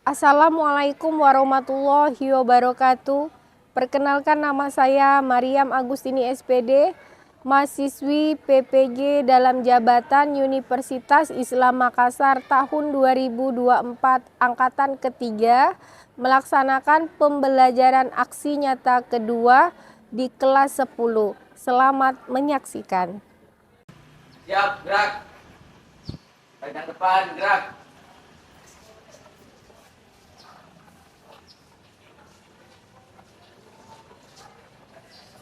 Assalamualaikum warahmatullahi wabarakatuh. Perkenalkan, nama saya Mariam Agustini SPD, mahasiswi PPG dalam jabatan Universitas Islam Makassar tahun 2024 angkatan ketiga, melaksanakan pembelajaran aksi nyata kedua di kelas 10. Selamat menyaksikan. Siap, gerak. Bagian depan, gerak.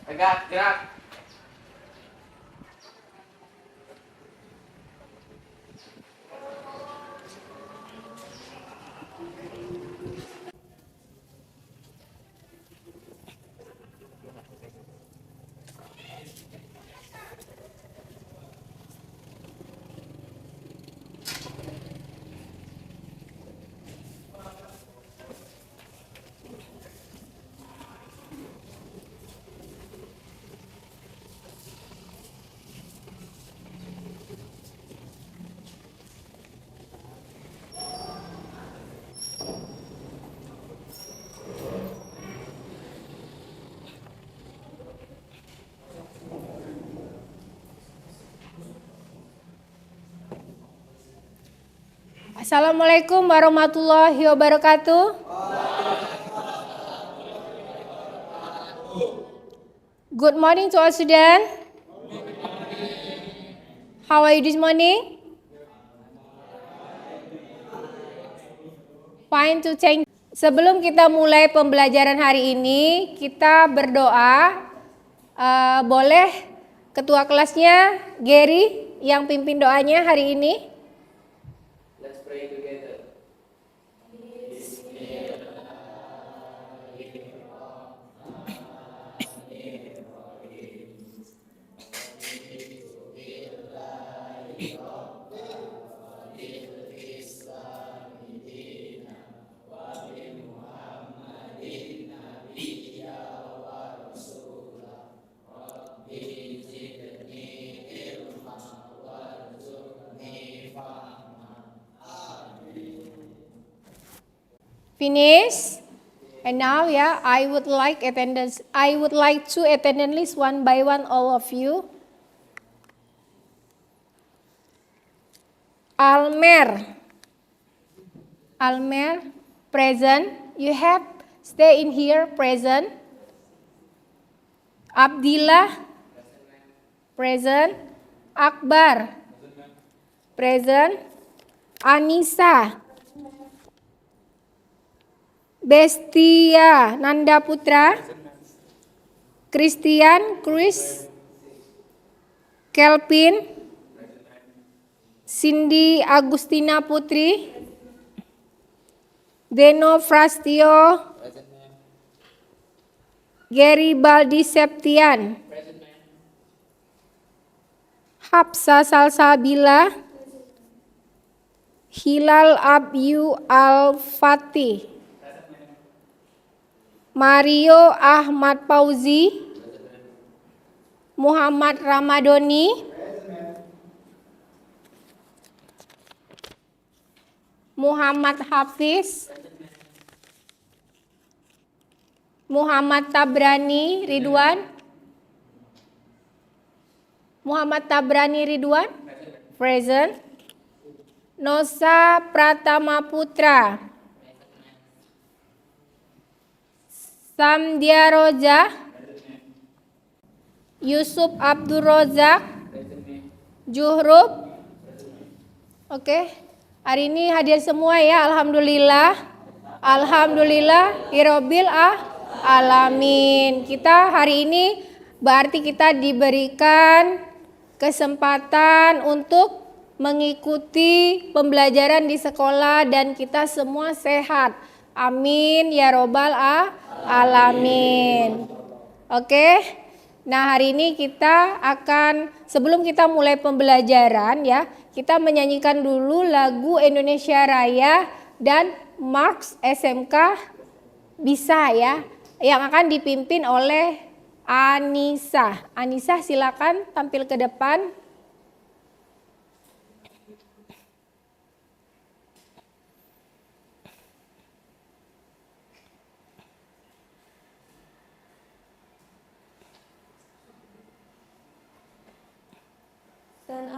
Tegak, gerak. Assalamualaikum warahmatullahi wabarakatuh. Good morning to all students. How are you this morning? Fine to thank. Sebelum kita mulai pembelajaran hari ini, kita berdoa. Boleh ketua kelasnya Gary yang pimpin doanya hari ini? Let's pray together. Finish. And now, I would like attendance. I would like to attendance list one by one, all of you. Almer, present. You have stay in here, present. Abdillah, present. Akbar, present. Anissa, Bestia Nanda Putra, Christian, Chris, Kelvin, Cindy Agustina Putri, Deno Frastio, Gary Baldi Septian, Hapsa Salsabila, Hilal Abyu Al-Fatih, Mario Ahmad Fauzi, Muhammad Ramadoni, Muhammad Hafiz, Muhammad Tabrani Ridwan, present. Nosa Pratama Putra, Samdia Roja, Yusuf Abdul Rozak, Juhrub. Oke, hari ini hadir semua ya, alhamdulillah. Alhamdulillah Irobil alamin. Kita hari ini berarti kita diberikan kesempatan untuk mengikuti pembelajaran di sekolah dan kita semua sehat. Amin ya robbal alamin. Oke. Nah, hari ini kita akan, sebelum kita mulai pembelajaran ya, kita menyanyikan dulu lagu Indonesia Raya dan Marks SMK bisa ya, yang akan dipimpin oleh Anissa. Anissa silakan tampil ke depan.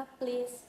SMK, please.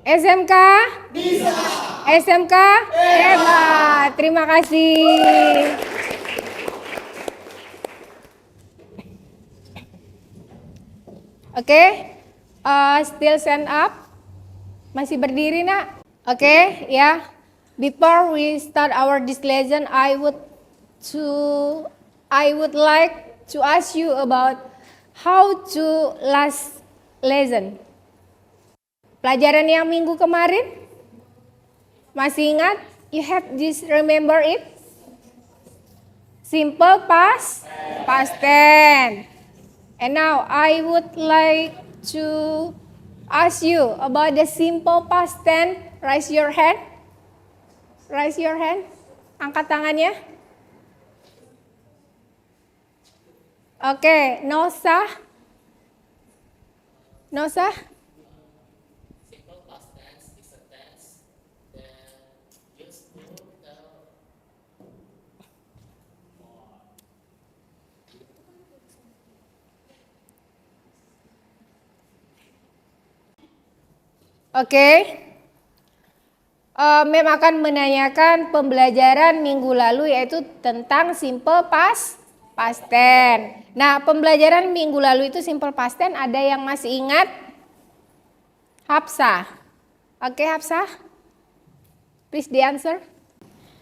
SMK? Bisa. SMK? Hebat. Terima kasih. Oke, still stand up. Masih berdiri nak? Oke, ya. Before we start our this lesson, I would like to ask you about how to last lesson. Pelajaran yang minggu kemarin, masih ingat? You have this, remember it? Simple past tense. And now I would like to ask you about the simple past tense. Raise your hand. Raise your hand. Angkat tangannya. Oke, Nosa. Nosa. Simple past tense is a tense that used to tell Oke. Mem akan menanyakan pembelajaran minggu lalu yaitu tentang simple past tense. Nah, pembelajaran minggu lalu itu simple past tense, ada yang masih ingat? Hafsah. Oke, Hafsah. Please the answer.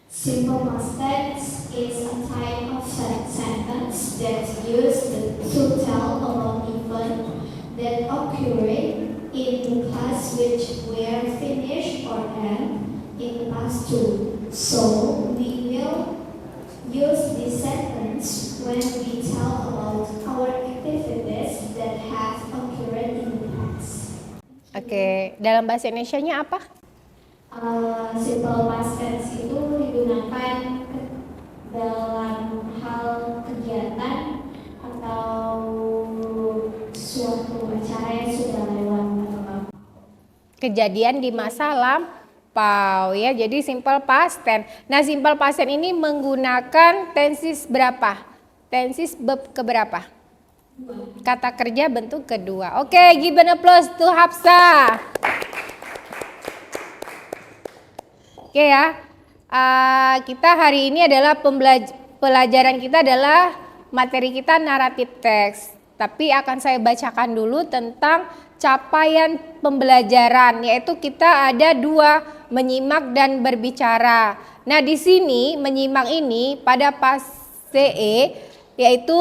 Simple past tense is a type of sentence that's used to tell about event that occurred in the past which were finished or end in the past too. So we will use this sentence when we tell about our activities that have occurred in the past. Oke, dalam bahasa Indonesianya apa? Simple past tense itu digunakan dalam hal kegiatan atau suatu acara yang sudah lewat atau apa. Kejadian di masa lampau ya. Jadi simple past tense. Nah, simple past tense ini menggunakan tenses berapa? Tenses keberapa? Kata kerja bentuk kedua. Oke, given applause to Hafsah. Oke ya, kita hari ini adalah pelajaran kita adalah materi kita naratif teks. Tapi akan saya bacakan dulu tentang capaian pembelajaran, yaitu kita ada 2, menyimak dan berbicara. Nah, di sini menyimak ini pada fase E, yaitu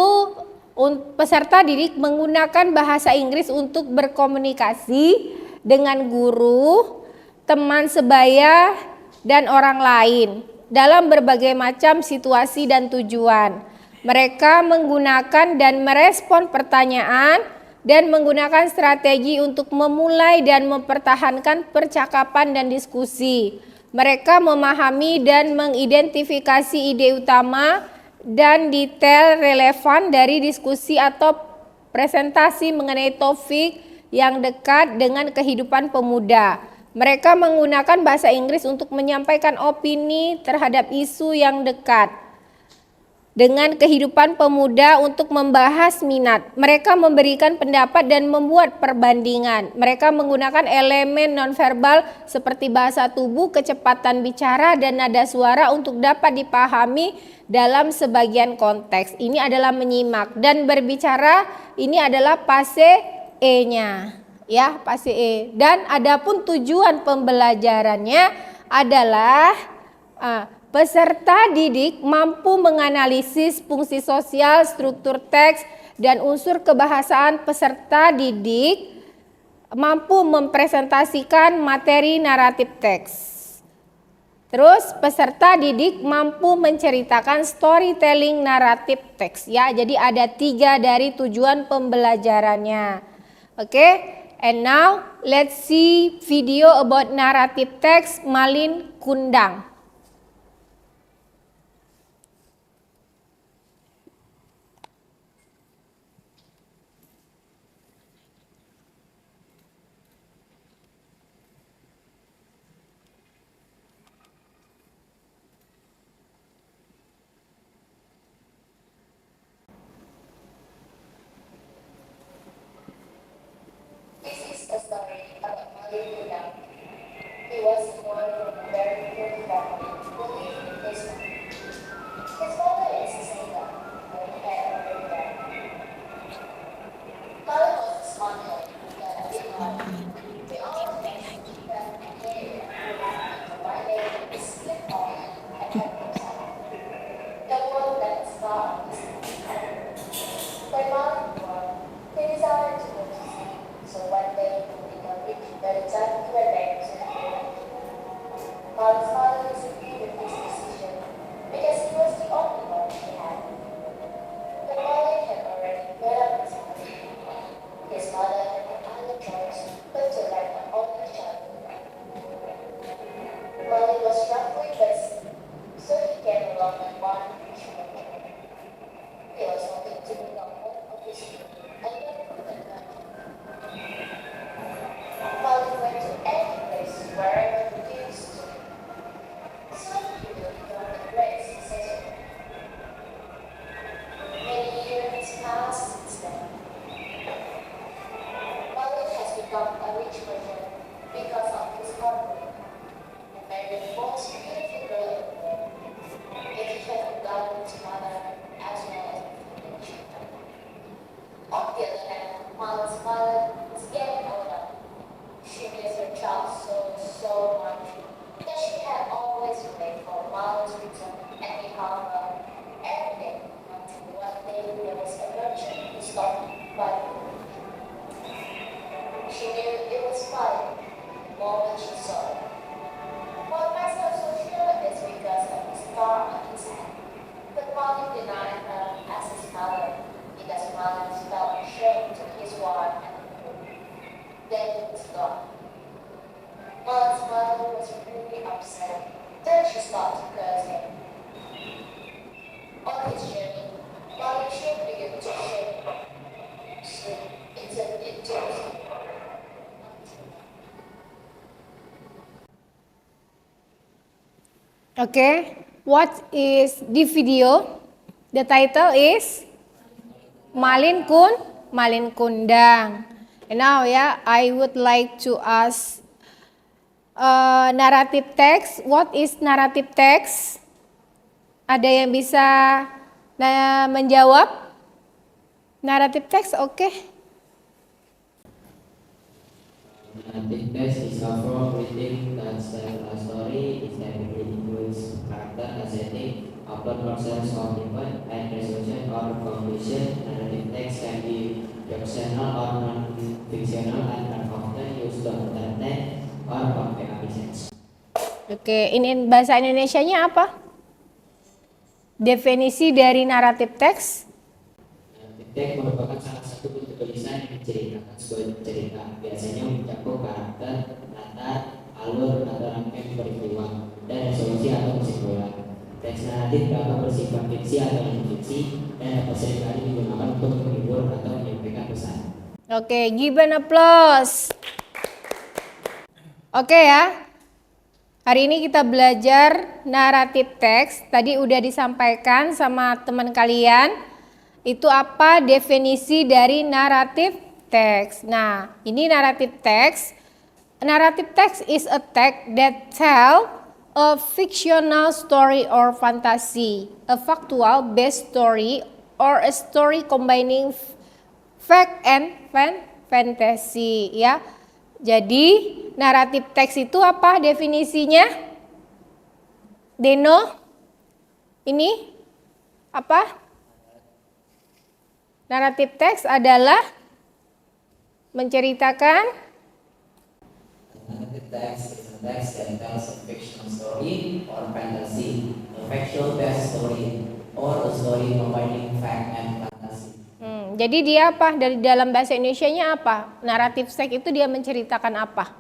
peserta didik menggunakan bahasa Inggris untuk berkomunikasi dengan guru, teman sebaya, dan orang lain dalam berbagai macam situasi dan tujuan. Mereka menggunakan dan merespon pertanyaan dan menggunakan strategi untuk memulai dan mempertahankan percakapan dan diskusi. Mereka memahami dan mengidentifikasi ide utama dan detail relevan dari diskusi atau presentasi mengenai topik yang dekat dengan kehidupan pemuda. Mereka menggunakan bahasa Inggris untuk menyampaikan opini terhadap isu yang dekat dengan kehidupan pemuda untuk membahas minat. Mereka memberikan pendapat dan membuat perbandingan. Mereka menggunakan elemen nonverbal seperti bahasa tubuh, kecepatan bicara, dan nada suara untuk dapat dipahami dalam sebagian konteks. Ini adalah menyimak, dan berbicara ini adalah fase E-nya. Ya, fase E. Dan adapun tujuan pembelajarannya adalah peserta didik mampu menganalisis fungsi sosial, struktur teks, dan unsur kebahasaan. Peserta didik mampu mempresentasikan materi naratif teks. Terus peserta didik mampu menceritakan storytelling naratif teks. Ya, jadi ada 3 dari tujuan pembelajarannya. Oke. And now let's see video about narrative text Malin Kundang. This is a story about Malin Kundang. He was born from a very poor family. become a rich person because of his hard work. He married the most beautiful girl in the world. Yet he had forgotten his mother as well as his children. On the other hand, Malan's mother was getting older. She missed her child so much that she had always waited for Malan's return and become her everything until one day there was a merchant who stopped by the road. She knew it was Malin the moment she saw it. What makes her so sure is because of the star on his hand. But Malin denied her as his mother because Malin felt ashamed to his wife and the poor. Then he was gone. Malan's mother was really upset. Then she started to curse him. On his journey, Malan's ship began to shake. Sleep into sleep. Okay, what is the video? The title is Malin Kundang. And now I would like to ask narrative text. What is narrative text? Ada yang bisa menjawab? Narrative text, okay. Narrative text is a form of writing that tells a story. It typically includes character and setting, upload concepts of event and resolution or conclusion. Narrative text can be fictional or non-fictional and are often used to entertain or convey a message. Oke, ini bahasa Indonesianya apa? Definisi dari naratif teks. Narrative text merupakan salah satu bentuk tulisan yang menceritakan sebuah cerita, biasanya mencakup karakter, latar, alur atau rangkaian peristiwa, dan resolusi atau kesimpulan. Teks naratif dapat bersifat fiksi atau non-fiksi dan dapat seringkali digunakan untuk menghibur atau menyampaikan pesan. Oke, give an applause. Oke ya. Hari ini kita belajar naratif teks. Tadi udah disampaikan sama teman kalian. Itu apa definisi dari naratif teks. Nah, ini naratif teks. Narrative text is a text that tell a fictional story or fantasy, a factual based story or a story combining fact and fantasy ya. Jadi, naratif teks itu apa definisinya? Deno? Ini apa? Naratif teks adalah menceritakan. Narrative text is a text that tells a fictional story or fantasy, a factual based story, or a story combining fact and fantasy. Jadi dia apa? Dari dalam bahasa Indonesianya apa? Naratif teks itu dia menceritakan apa?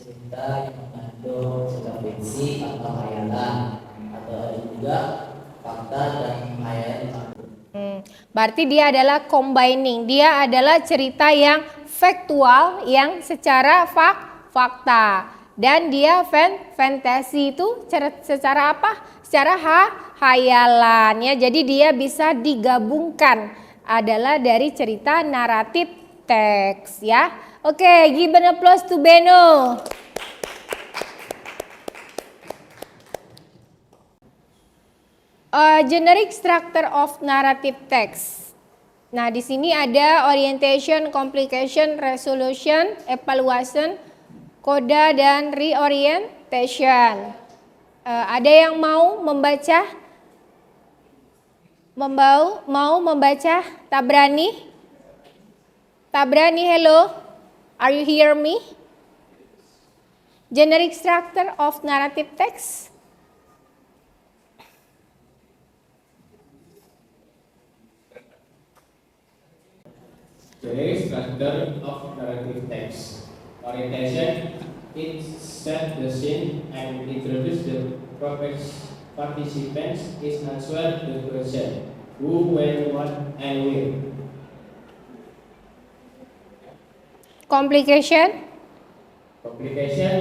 Cerita yang mengandung cerita fiksi atau khayalan, atau ada juga fakta dan khayalan. Berarti dia adalah combining. Dia adalah cerita yang faktual, yang secara fakta. Dan dia fantasi itu secara apa? Secara khayalan ya. Jadi dia bisa digabungkan, adalah dari cerita naratif teks ya. Oke, give an applause to Beno. Generic structure of narrative text. Nah, di sini ada orientation, complication, resolution, evaluation, coda dan reorientation. Ada yang mau membaca? Mau membaca? Tabrani? Tabrani, hello. Are you hear me? Generic structure of narrative text. Generic structure of narrative text. Orientation, it set the scene and introduce the participants, is answer the question who, when, what, and where. Complication. Complication,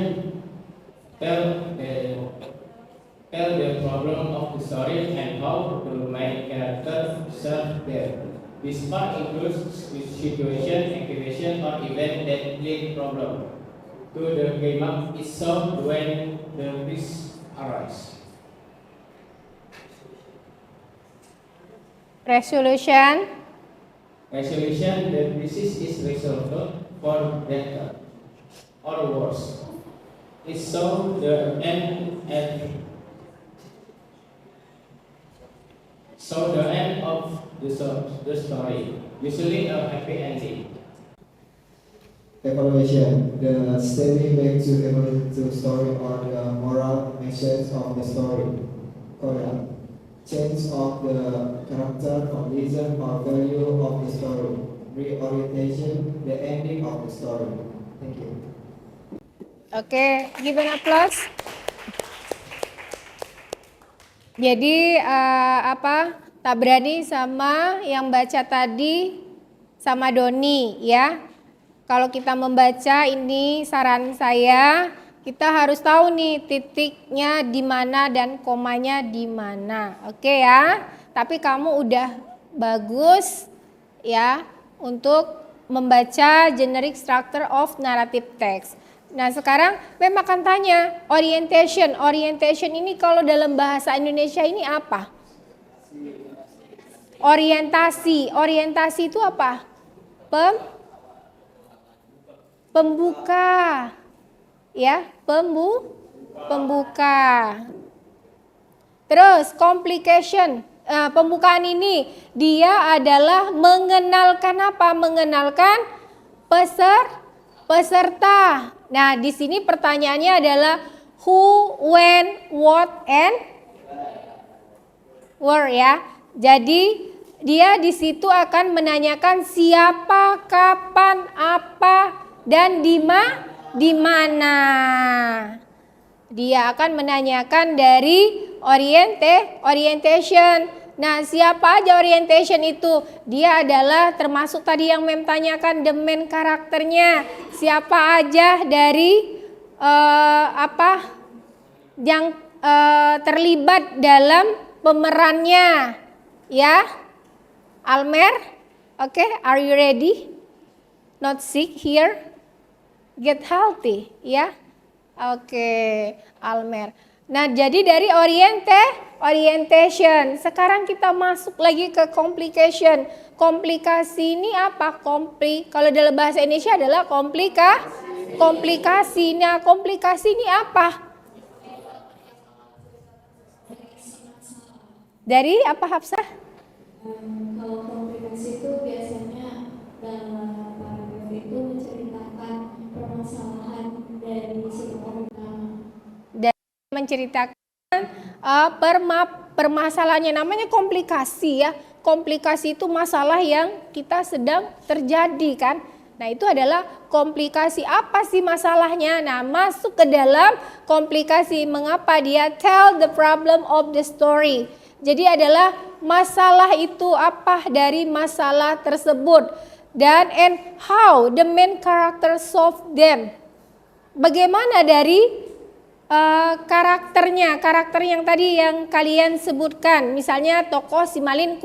tell the problem of the story and how the main character serve there. This part includes situation, activation, or event that lead problem to the climax is solved when the risk arise. Resolution. Resolution, the disease is resolved for better or worse. It solved the end of the story, usually a happy ending. Evaluation, the stepping back to evaluate the story or the moral message of the story. Correct. Change of the character, condition, or value of the story. Reorientation, the ending of the story. Thank you. Oke, give an applause. Jadi Tabrani sama yang baca tadi sama Doni ya. Kalau kita membaca ini saran saya, kita harus tahu nih titiknya di mana dan komanya di mana. Oke ya. Tapi kamu udah bagus ya untuk membaca generic structure of narrative text. Nah sekarang Mem akan tanya orientation. Orientation ini kalau dalam bahasa Indonesia ini apa? Orientasi. Orientasi itu apa? Pembuka. Ya, pembuka. Terus complication. Pembukaan ini dia adalah mengenalkan apa? Mengenalkan peserta. Nah, di sini pertanyaannya adalah who, when, what, and where ya. Jadi dia di situ akan menanyakan siapa, kapan, apa, dan di mana. Dia akan menanyakan dari orientation. Nah, siapa aja orientation itu? Dia adalah termasuk tadi yang Mem tanyakan the main karakternya. Siapa aja dari yang terlibat dalam pemerannya? Ya, Almer, okay, are you ready? Not sick here, get healthy, ya, oke, Almer. Nah, jadi dari orientation, sekarang kita masuk lagi ke complication. Komplikasi ini apa? Kalau dalam bahasa Indonesia adalah komplikasi. Nah, komplikasi ini apa? Dari apa Hafsah? Kalau komplikasi itu biasanya dalam paragraf itu menceritakan permasalahan dari si tokoh utama. Dan menceritakan permasalahannya, namanya komplikasi ya. Komplikasi itu masalah yang kita sedang terjadi kan. Nah, itu adalah komplikasi. Apa sih masalahnya? Nah, masuk ke dalam komplikasi. Mengapa dia tell the problem of the story? Jadi adalah masalah itu apa dari masalah tersebut. Dan and how the main character solve them. Bagaimana dari karakter yang tadi yang kalian sebutkan. Misalnya tokoh si Malin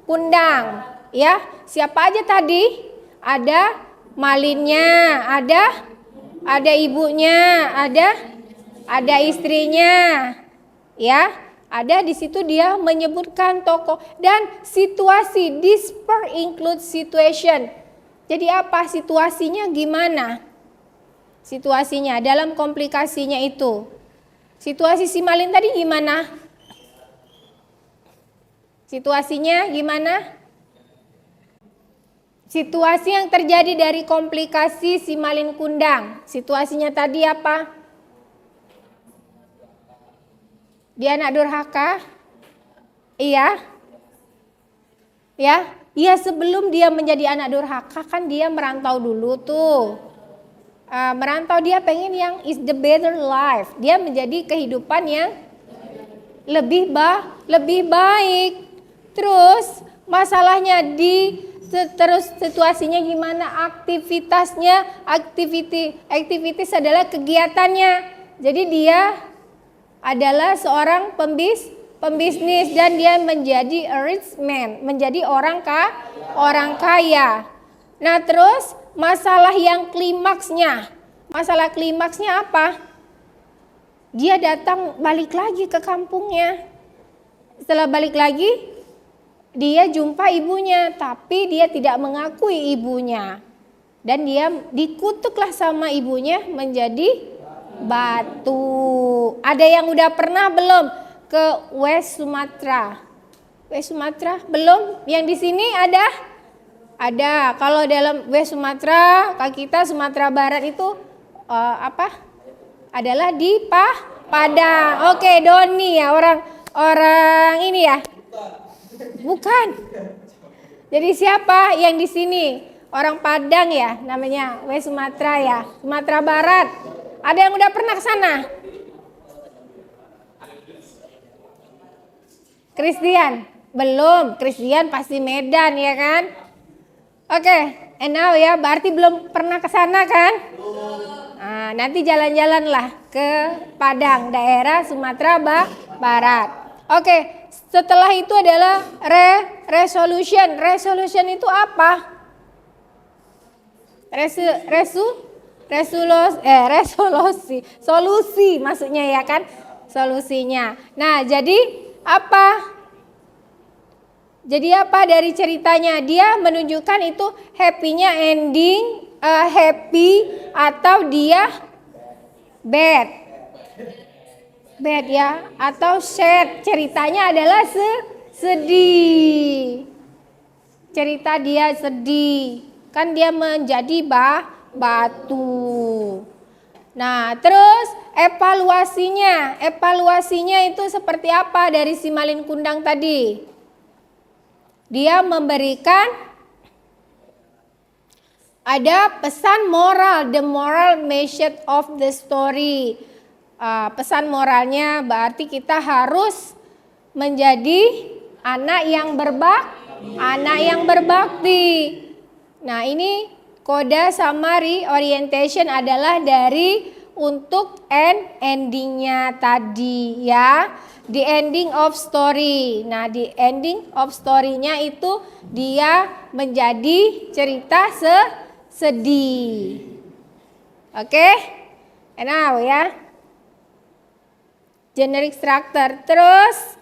Kundang. Ya, siapa aja tadi? Ada Malinnya, ada ibunya, ada istrinya. Ya. Ada di situ dia menyebutkan tokoh dan situasi. This part includes situation. Jadi apa situasinya gimana? Situasinya dalam komplikasinya itu. Situasi si Malin tadi gimana? Situasinya gimana? Situasi yang terjadi dari komplikasi si Malin Kundang. Situasinya tadi apa? Dia anak durhaka? Iya. Ya, iya sebelum dia menjadi anak durhaka kan dia merantau dulu tuh. Merantau dia pengen yang is the better life. Dia menjadi kehidupan yang lebih baik. Terus masalahnya terus situasinya gimana? Aktivitasnya, activities adalah kegiatannya. Jadi dia adalah seorang pembisnis, dan dia menjadi a rich man, menjadi orang kaya. Nah, terus masalah yang klimaksnya. Masalah klimaksnya apa? Dia datang balik lagi ke kampungnya. Setelah balik lagi, dia jumpa ibunya, tapi dia tidak mengakui ibunya. Dan dia dikutuklah sama ibunya menjadi batu. Ada yang udah pernah belum ke West Sumatra? West Sumatra belum? Yang di sini ada? Ada. Kalau dalam West Sumatra, kita Sumatera Barat itu adalah di Padang. Oke, Doni ya, orang ini ya. Bukan. Jadi siapa yang di sini? Orang Padang ya, namanya West Sumatra ya, Sumatera Barat. Ada yang udah pernah ke sana? Christian? Belum. Christian pasti Medan ya kan? Oke, and now ya, berarti belum pernah ke sana kan? Nah, nanti jalan-jalanlah ke Padang, daerah Sumatera Barat. Oke, setelah itu adalah resolution. Resolution itu apa? Solusi maksudnya ya kan? Solusinya. Nah, jadi apa? Jadi apa dari ceritanya? Dia menunjukkan itu happy-nya ending, happy atau dia bad ya, atau sad. Ceritanya adalah sedih. Cerita dia sedih. Kan dia menjadi batu. Nah, terus evaluasinya. Evaluasinya itu seperti apa dari si Malin Kundang tadi? Dia memberikan ada pesan moral, the moral message of the story. Pesan moralnya berarti kita harus menjadi anak yang berbakti. Nah, ini Coda sama reorientation adalah dari untuk endingnya tadi ya. The ending of story. Nah, the ending of story-nya itu dia menjadi cerita sedih. Oke? Now ya. Generic structure. Terus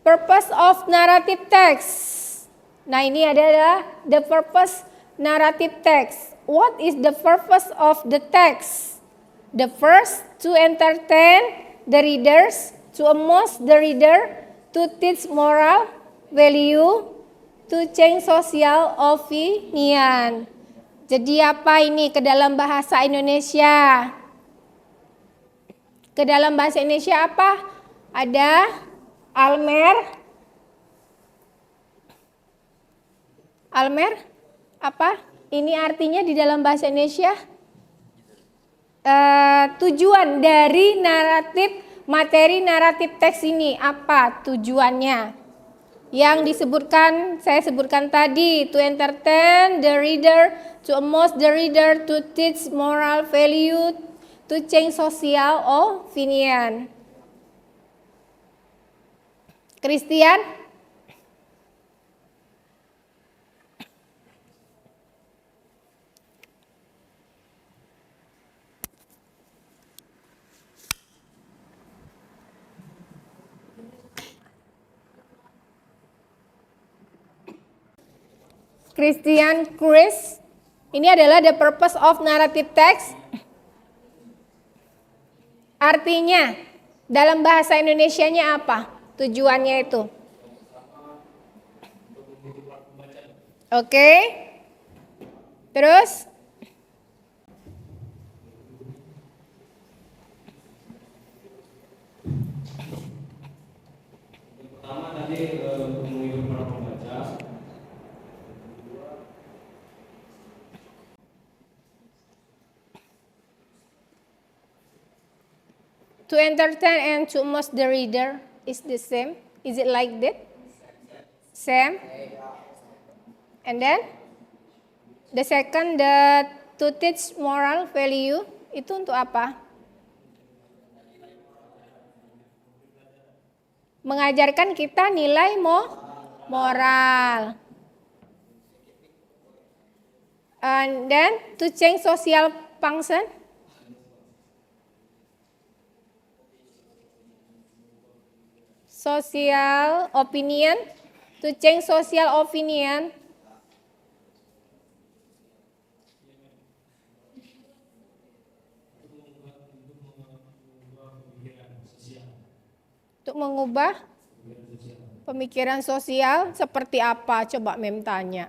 purpose of narrative text. Nah, ini adalah the purpose narrative text. What is the purpose of the text? The first, to entertain the readers, to amuse the reader, to teach moral value, to change social opinion. Jadi apa ini ke dalam bahasa Indonesia? Ke dalam bahasa Indonesia apa? Ada Almer apa? Ini artinya di dalam bahasa Indonesia tujuan dari materi naratif teks ini apa tujuannya? Yang disebutkan, saya sebutkan tadi, to entertain the reader, to amuse the reader, to teach moral value, to change social opinion. Christian? Christian Chris, ini adalah the purpose of narrative text. Artinya dalam bahasa Indonesianya apa? Tujuannya itu. Oke. Terus pertama tadi menghibur para pembaca. to entertain and to amuse the reader is the same. Is it like that? Same. And then the second, to teach moral value, itu untuk apa? mengajarkan kita nilai moral. And then to change social function. Social opinion. To change social opinion. Untuk mengubah pemikiran sosial seperti apa? Coba Mem tanya.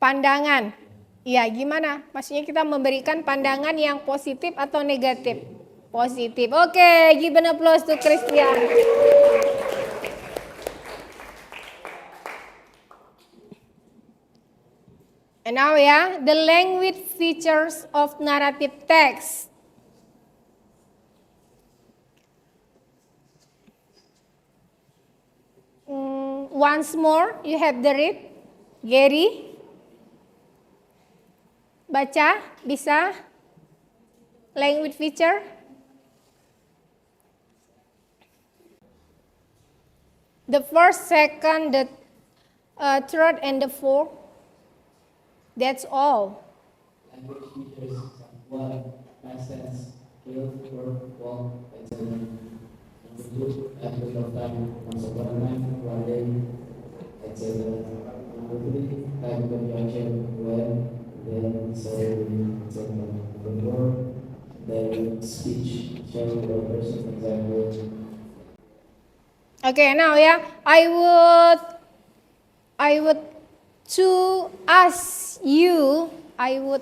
Pandangan. Ya, gimana? Maksudnya kita memberikan pandangan yang positif atau negatif? Positif. Oke, give an applause to Christian. And now ya, the language features of narrative text. Once more, you have the read. Gary, baca, bisa? Language feature. The first, second, the third, and the fourth. That's all. Language features 1. Past tense, kill, work, walk, etc. Number 2. Aspect of time, once upon a time, one day, etc. Number 3. Time conjunction, when, then, so, etc. Number 4. Direct speech, show or person, example. Okay, now ya, I would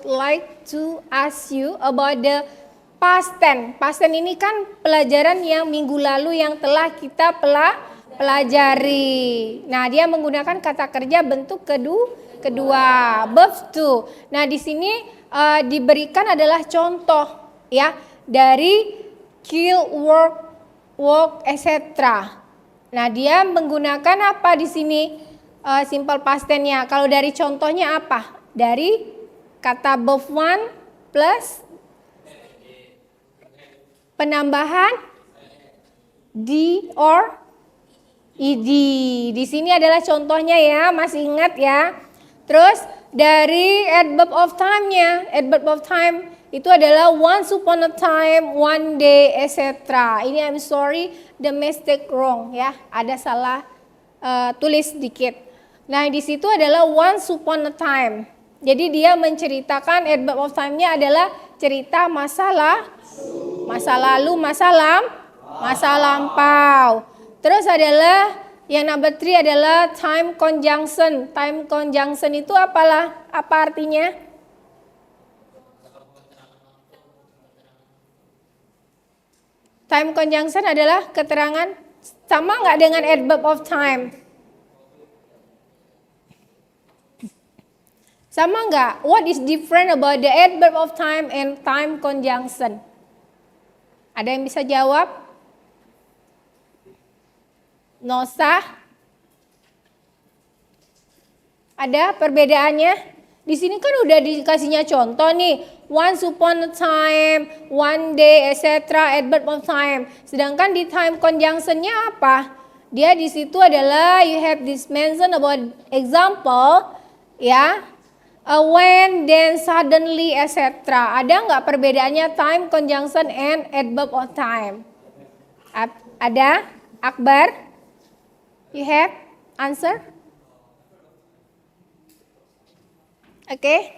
like to ask you about the past tense. Past tense ini kan pelajaran yang minggu lalu yang telah kita pelajari. Nah, dia menggunakan kata kerja bentuk kedua, verb to. Nah, di sini diberikan adalah contoh ya dari kill, work, walk, etc. Nah, dia menggunakan apa di sini? Simple past tense-nya. Kalau dari contohnya apa? Dari kata both one plus penambahan d or ed. Di sini adalah contohnya ya, masih ingat ya. Terus dari adverb of time-nya, adverb of time itu adalah once upon a time, one day, etc. Ini I'm sorry, the mistake wrong ya, ada salah tulis sedikit. Nah, di situ adalah once upon a time. Jadi dia menceritakan adverb of time-nya adalah cerita masa lalu, masa lampau. Terus adalah yang number 3 adalah time conjunction. Time conjunction itu apa artinya? Time conjunction adalah keterangan, sama nggak dengan adverb of time? Sama nggak? What is different about the adverb of time and time conjunction? Ada yang bisa jawab? Nosa? Ada perbedaannya? Di sini kan udah dikasihnya contoh nih, once upon a time, one day, etc. adverb of time. Sedangkan di time conjunction-nya apa? Dia di situ adalah you have this mention about example, ya, when, then, suddenly, etc. Ada nggak perbedaannya time conjunction and adverb of time? Ada? Akbar? You have answer? Okay.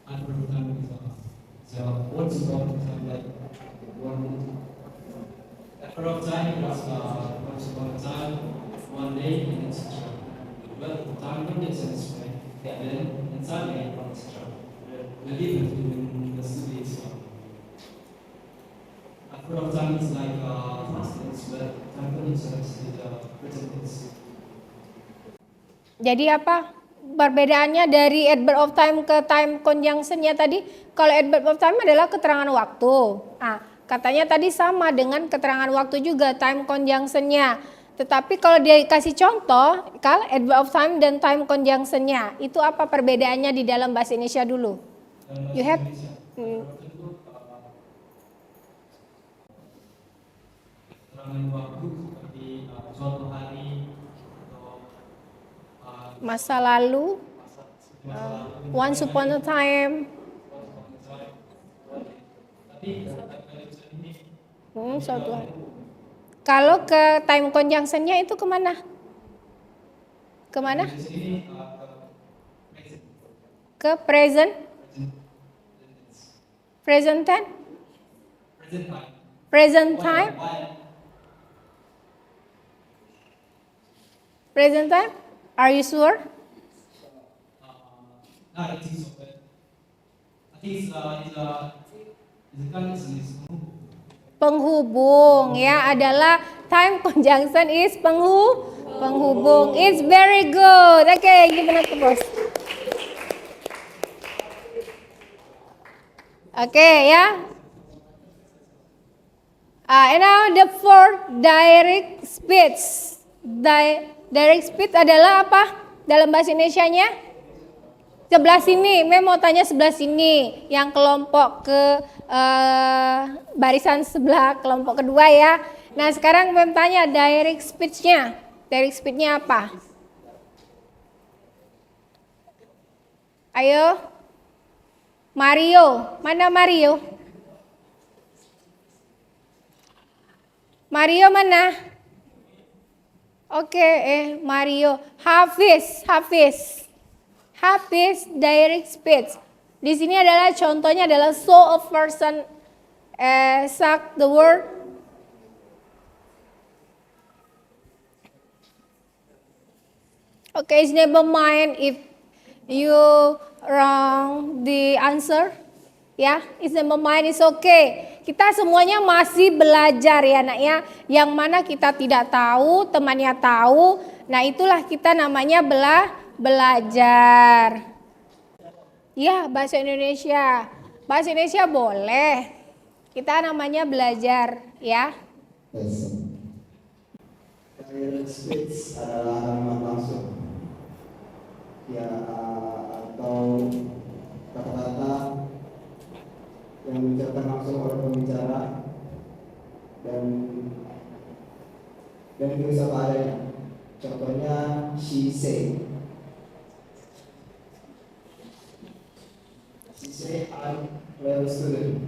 Adverb of time is so what's upon time like one adverb of time is once upon a time, one day, and etc. But time conjunction is when, then, and suddenly, etc. The difference between the two is adverb of time is like past tense, but time conjunction is present tense. Jadi apa perbedaannya dari adverb of time ke time conjunction-nya tadi? Kalau adverb of time adalah keterangan waktu. Nah, katanya tadi sama dengan keterangan waktu juga time conjunction-nya. Tetapi kalau dia kasih contoh, kalau adverb of time dan time conjunction-nya, itu apa perbedaannya di dalam bahasa Indonesia dulu? You have keterangan waktu seperti suatu hari atau Masa lalu, masa lalu. once upon a time. Tapi kalimat ini Suatu hari. Kalau ke time conjunction-nya itu kemana? Kemana? di sini Ke present? Present tense? present time. Present time? Present time? Are you sure? I think so. But I think it's a condition. Penghubung ya, adalah time conjunction is penghubung. It's very good. Okay, give it a applause. Okay, ya. And now the fourth, direct speech. Direct speech adalah apa dalam bahasa Indonesianya? Sebelah sini, Mem mau tanya sebelah sini, yang kelompok ke barisan sebelah kelompok kedua ya. Nah sekarang Mem tanya direct speech-nya. Direct speech-nya apa? Ayo. Mario, mana Mario? Mario mana? Oke, Mario. Hafiz direct speech. Di sini adalah contohnya adalah so a person suck the word. Okay, it's never mind if you wrong the answer. Ya, it's never mind, it's okay. Kita semuanya masih belajar ya nak ya. Yang mana kita tidak tahu, temannya tahu. Nah itulah kita namanya belajar. Ya, bahasa Indonesia. Bahasa Indonesia boleh. Kita namanya belajar ya. Yes. Direct speech adalah kalimat langsung. Ya, atau kata-kata yang diucapkan langsung oleh pembicara dan ditulis apa adanya. Contohnya she say I'm well student.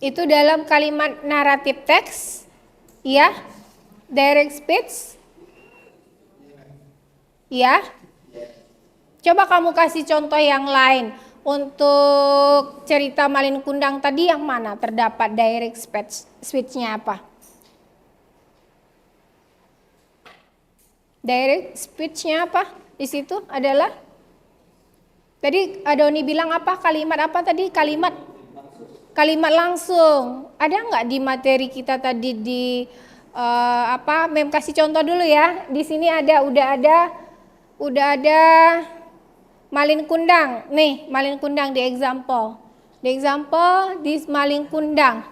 Itu dalam kalimat naratif teks, ya, direct speech, ya. Coba kamu kasih contoh yang lain. Untuk cerita Malin Kundang tadi yang mana terdapat direct speech-nya apa? Direct speech-nya apa? Di situ adalah tadi Adoni bilang apa? Kalimat apa tadi? Kalimat langsung. Ada nggak di materi kita tadi di Mem kasih contoh dulu ya. Di sini ada udah ada Malin Kundang. Nih, Malin Kundang di example. Di example this Malin Kundang.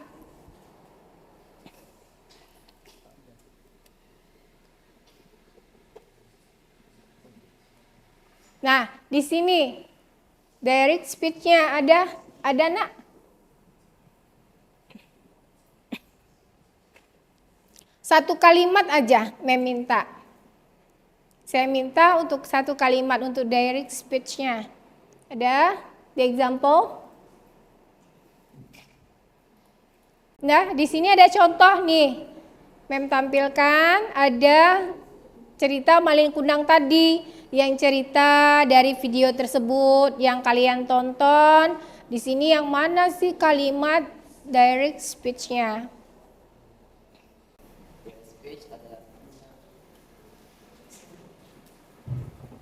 Nah, di sini direct speech-nya ada nak? Satu kalimat aja Mem minta. Saya minta untuk satu kalimat untuk direct speech-nya. Ada di example? Nah, di sini ada contoh nih. Mem tampilkan ada cerita Malin Kundang tadi, yang cerita dari video tersebut yang kalian tonton. Di sini yang mana sih kalimat direct speech-nya?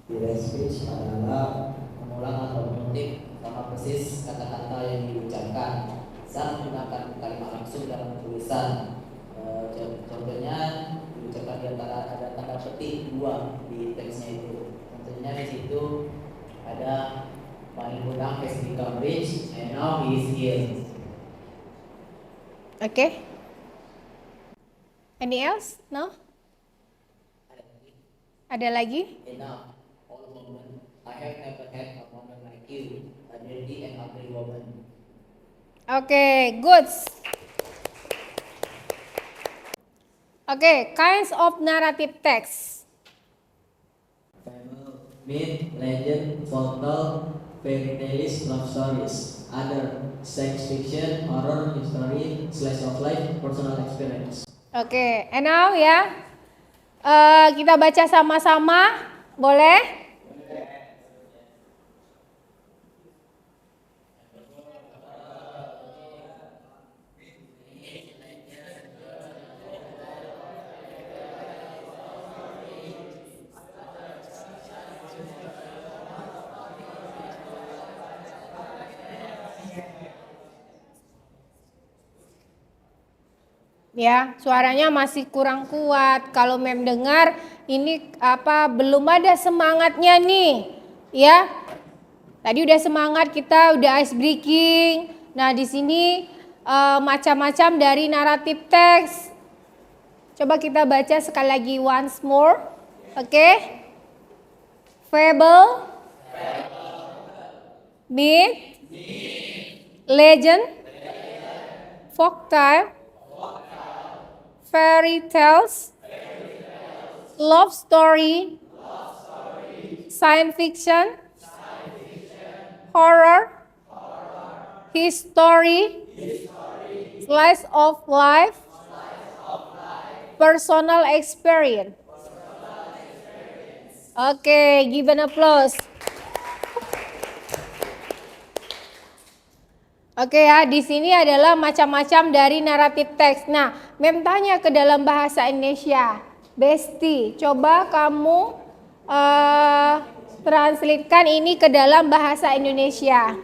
Direct speech adalah mengulang atau mengutip sama persis kata-kata yang diucapkan saat menggunakan kalimat langsung dalam tulisan. Contohnya diucapkan di antara ada tanda petik 2 di teksnya itu. Contohnya di situ ada Malin Kundang has become rich and now he is here. Okay. Any else? No? Ada lagi? Enough. All women, I have never had a woman like you, a dirty and ugly woman. Okay, good. Oke, kinds of narrative text. Fable, myth, legend, folktale, fairy tales, love stories. Other, science fiction, horror, history, slice of life, personal experience. Oke, and now ya, kita baca sama-sama, boleh? Ya, suaranya masih kurang kuat. Kalau Mem dengar ini belum ada semangatnya nih. Ya. Tadi udah semangat, kita udah ice breaking. Nah, di sini macam-macam dari naratif teks. Coba kita baca sekali lagi once more. Oke. Fable. Myth. Legend. Folktale. Fairy tales, love story, science fiction, horror, history, slice of life, personal experience. Oke, give an applause. Oke ya, di sini adalah macam-macam dari naratif teks. Nah, Mem tanya ke dalam bahasa Indonesia, Besti, coba kamu translatekan ini ke dalam bahasa Indonesia.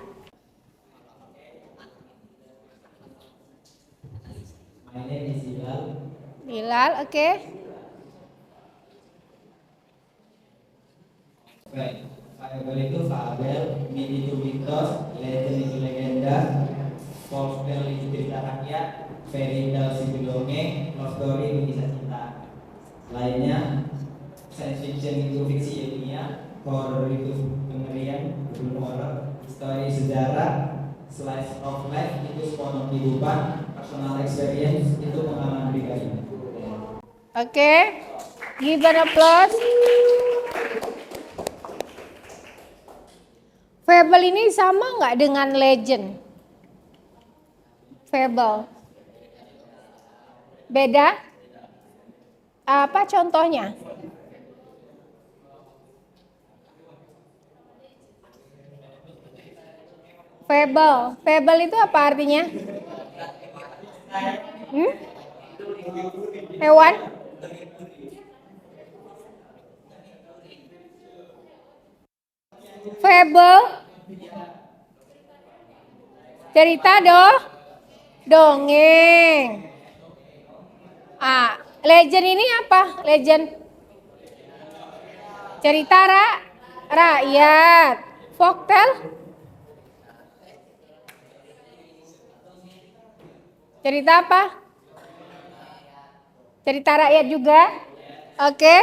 My name is Bilal. Bilal, oke. Baik, fable itu fabel, myth itu mitos, legend itu legenda, folktale itu cerita rakyat, fairy tale itu dongeng, love story itu kisah cinta. Lainnya, science fiction itu fiksi ilmiah, horror itu pengerian, film horror, story sejarah, slice of life itu sepotong kehidupan, personal experience itu pengalaman pribadi. Oke, give an applause. Fable ini sama nggak dengan legend? Fable. Beda? Apa contohnya? Fable. Fable itu apa artinya? Hewan? Fable? Cerita dongeng. Legend ini apa? Legend. Cerita rakyat. Folktale? Cerita apa? Cerita rakyat juga. Oke.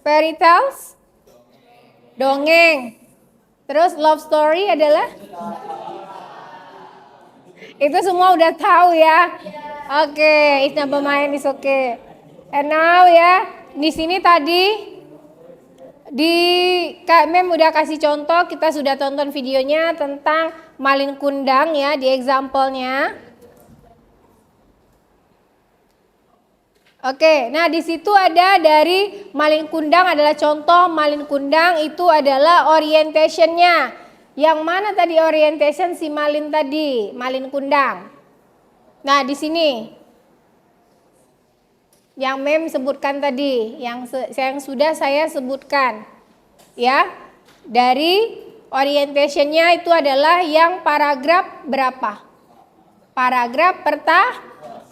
Fairy tales? Dongeng. Terus love story adalah? Itu semua udah tahu ya. Oke, it's not mind, is okay. And now ya, di sini tadi Kak Mem udah kasih contoh, kita sudah tonton videonya tentang malin kundang ya di example-nya. Oke, nah di situ ada dari malin kundang adalah contoh malin kundang itu adalah orientation-nya. Yang mana tadi orientation si malin tadi, malin kundang. Nah di sini yang Mem sebutkan tadi, yang sudah saya sebutkan, ya dari orientation-nya itu adalah yang paragraf berapa? Paragraf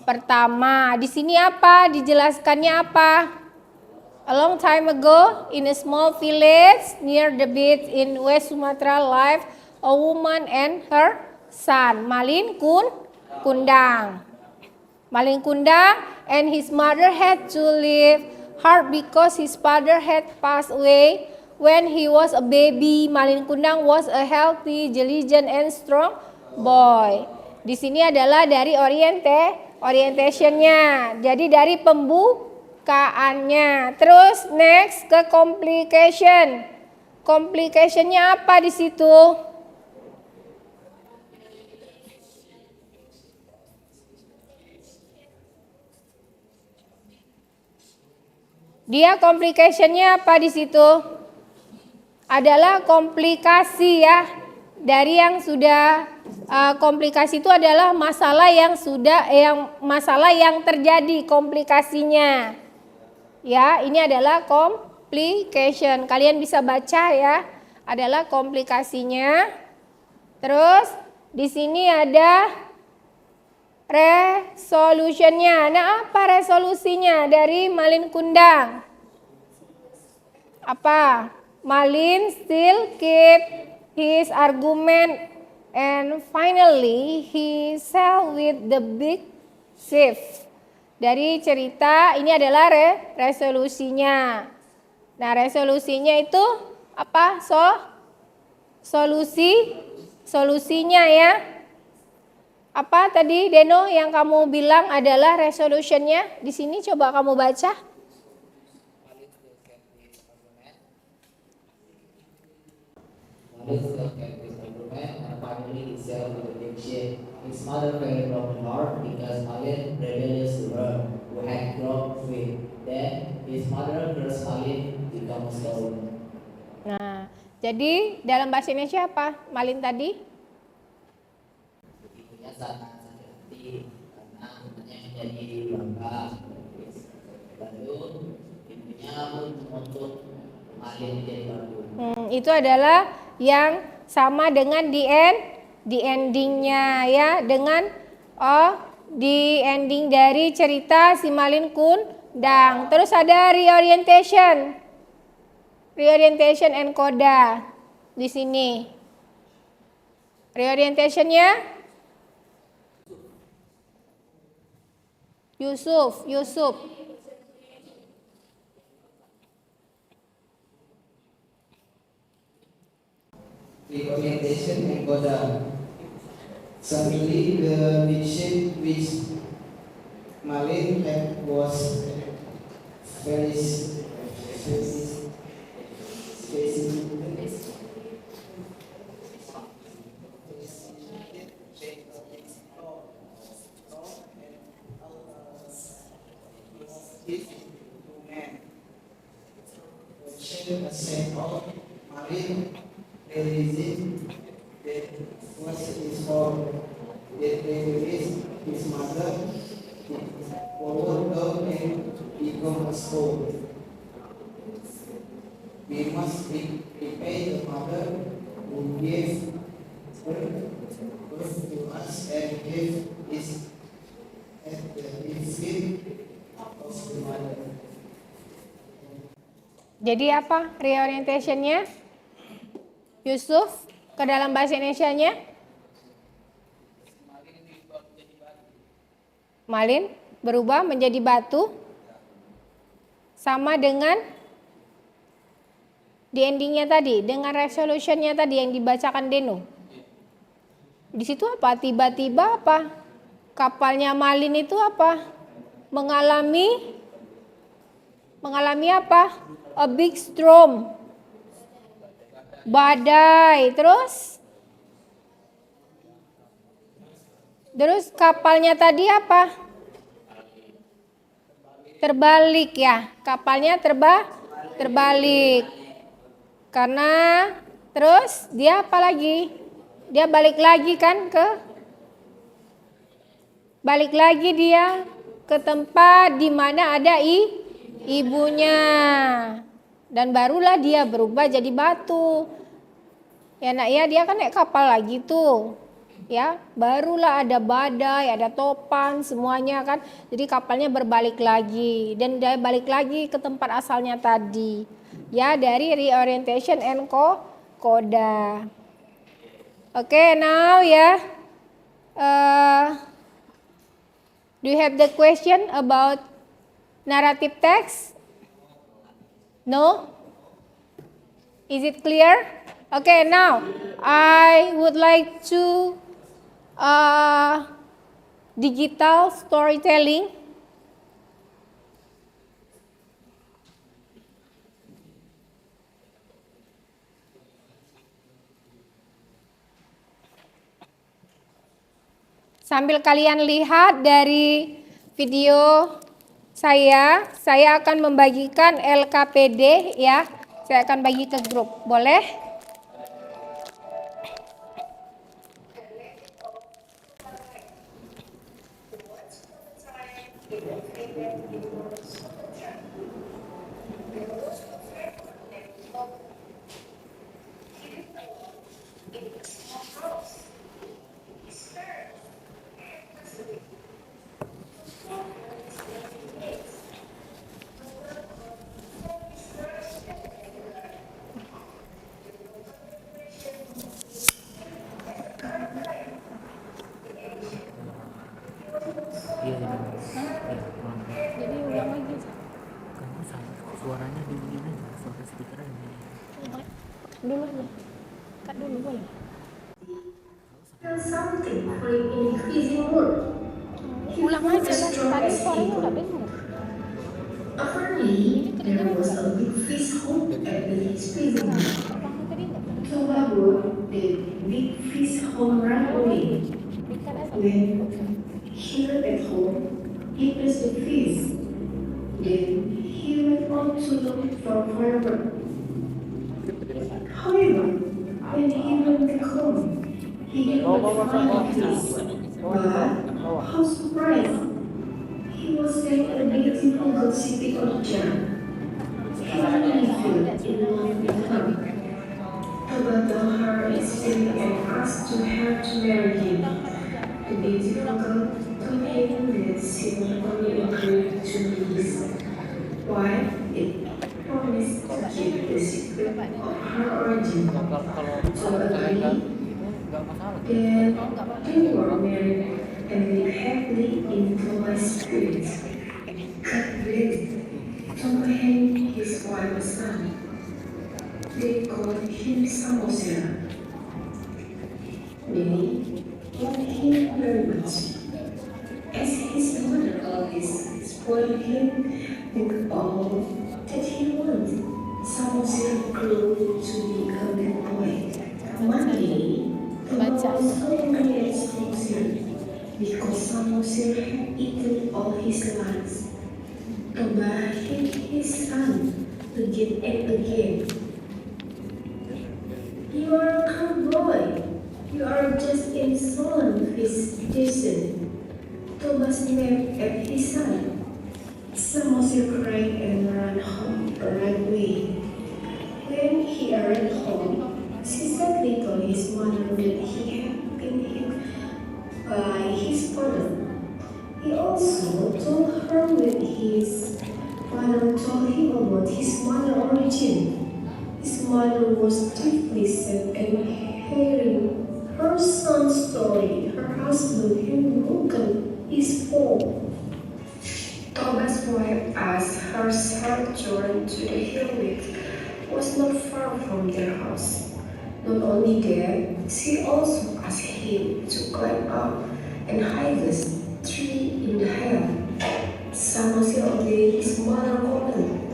pertama. Di sini apa? Dijelaskannya apa? A long time ago, in a small village near the beach in West Sumatra lived a woman and her son. Malin kundang. Malin kundang and his mother had to live hard because his father had passed away when he was a baby. Malin kundang was a healthy, diligent, and strong boy. Di sini adalah dari orientation-nya. Jadi dari K-nya. Terus next ke complication. Complicationnya apa di situ? Dia complicationnya apa di situ? Adalah komplikasi ya. Dari yang sudah komplikasi itu adalah masalah yang terjadi komplikasinya. Ya, ini adalah complication. Kalian bisa baca ya. Adalah komplikasinya. Terus di sini ada resolutionnya. Nah, apa resolusinya dari Malin Kundang? Apa? Malin still keep his argument and finally he sell with the big shift. Dari cerita ini adalah resolusinya. Nah, resolusinya itu apa? Solusinya ya. Apa tadi Deno yang kamu bilang adalah resolutionnya? Di sini coba kamu baca. Malin still kept his argument and finally he sailed with a big ship. His mother felt broken heart because Malin rebellious to her, who had grown free. Then his mother cursed Malin become a stone. Nah, jadi dalam bahasa Indonesia apa? Malin tadi? Ibunya sangat sakit hati karena anaknya menjadi bangga. Lalu ibunya pun mengutuk Malin menjadi batu. Itu undang yang sama dengan di endingnya ya, dengan di ending dari cerita si Malin Kundang. Terus ada reorientation and coda di sini. Reorientationnya Yusuf. Reorientation and coda. Suddenly, the big ship which Malin had was very Malin realizing that was his fault, that they released his mother, forward down and become a stone. We must repay the mother who gave birth to us and gave his at the feet of the mother. Jadi apa reorientationnya? Yusuf ke dalam bahasa Indonesianya? Malin berubah menjadi batu. Sama dengan di endingnya tadi, dengan resolutionnya tadi yang dibacakan Deno. Di situ apa? Tiba-tiba apa? Kapalnya Malin itu apa? Mengalami apa? A big storm. Badai. Terus kapalnya tadi apa? Terbalik ya. Kapalnya terbalik. Karena terus dia apa lagi? Dia balik lagi kan balik lagi dia ke tempat di mana ada ibunya. Dan barulah dia berubah jadi batu. Ya nak ya, dia kan naik kapal lagi tuh. Ya, barulah ada badai, ada topan, semuanya kan. Jadi kapalnya berbalik lagi dan dia balik lagi ke tempat asalnya tadi. Ya, dari reorientation and coda. Okay, now ya. Do you have the question about narrative text? No? Is it clear? Okay, now I would like to digital storytelling. Sambil kalian lihat dari video saya akan membagikan LKPD ya. Saya akan bagi ke grup, boleh? Jadi ulang lagi. Kamu sama suaranya dingin aja, suara speaker aja. Dulu aja. Cut dulu boleh. Feel something for an increasing mood. Ulang aja lah. Tadi suaranya udah dengar. Apparently, there was a big fish home at the freezing mood. Kamu tadi enggak pernah. Tomorrow, the big fish home ran away. Bikin aja. When here at home, he pressed the fish. Then he went on to look for firework. However, when he went back home, he did not find the fish. But, how surprised! He was saying a beautiful girl sitting on a chair. He really fell in love with her. Abandoned her easily and asked her to marry him. The beautiful girl told him that she would only agree to his wife if promised to keep the secret of her origin. So agree. Then they were married and lived happily in Thomas' spirits. God blessed Tom and his wife a son. They called him Samoser. Many loved him very much, as his mother always spoiled him with all that he wanted. Samoser grew to be a big boy. One day, the mom was so angry at Samoser because Samoser had eaten all his lunch. Toba hit his son again and again. You are a good boy. You are just insolent, his Jason. Toba snapped at his son. Samoser cried and ran home right away. When he arrived home, he sadly told his mother that he had been hit by his father. He also told her when his father told him about his mother's origin. His mother was deeply sad and hearing her son's story. Her husband had broken his fall. Toba's wife asked her son to run to the hill which was not far from their house. Not only that, she also asked him to climb up and hide the tree in the hill. Samoser obeyed his mother's command.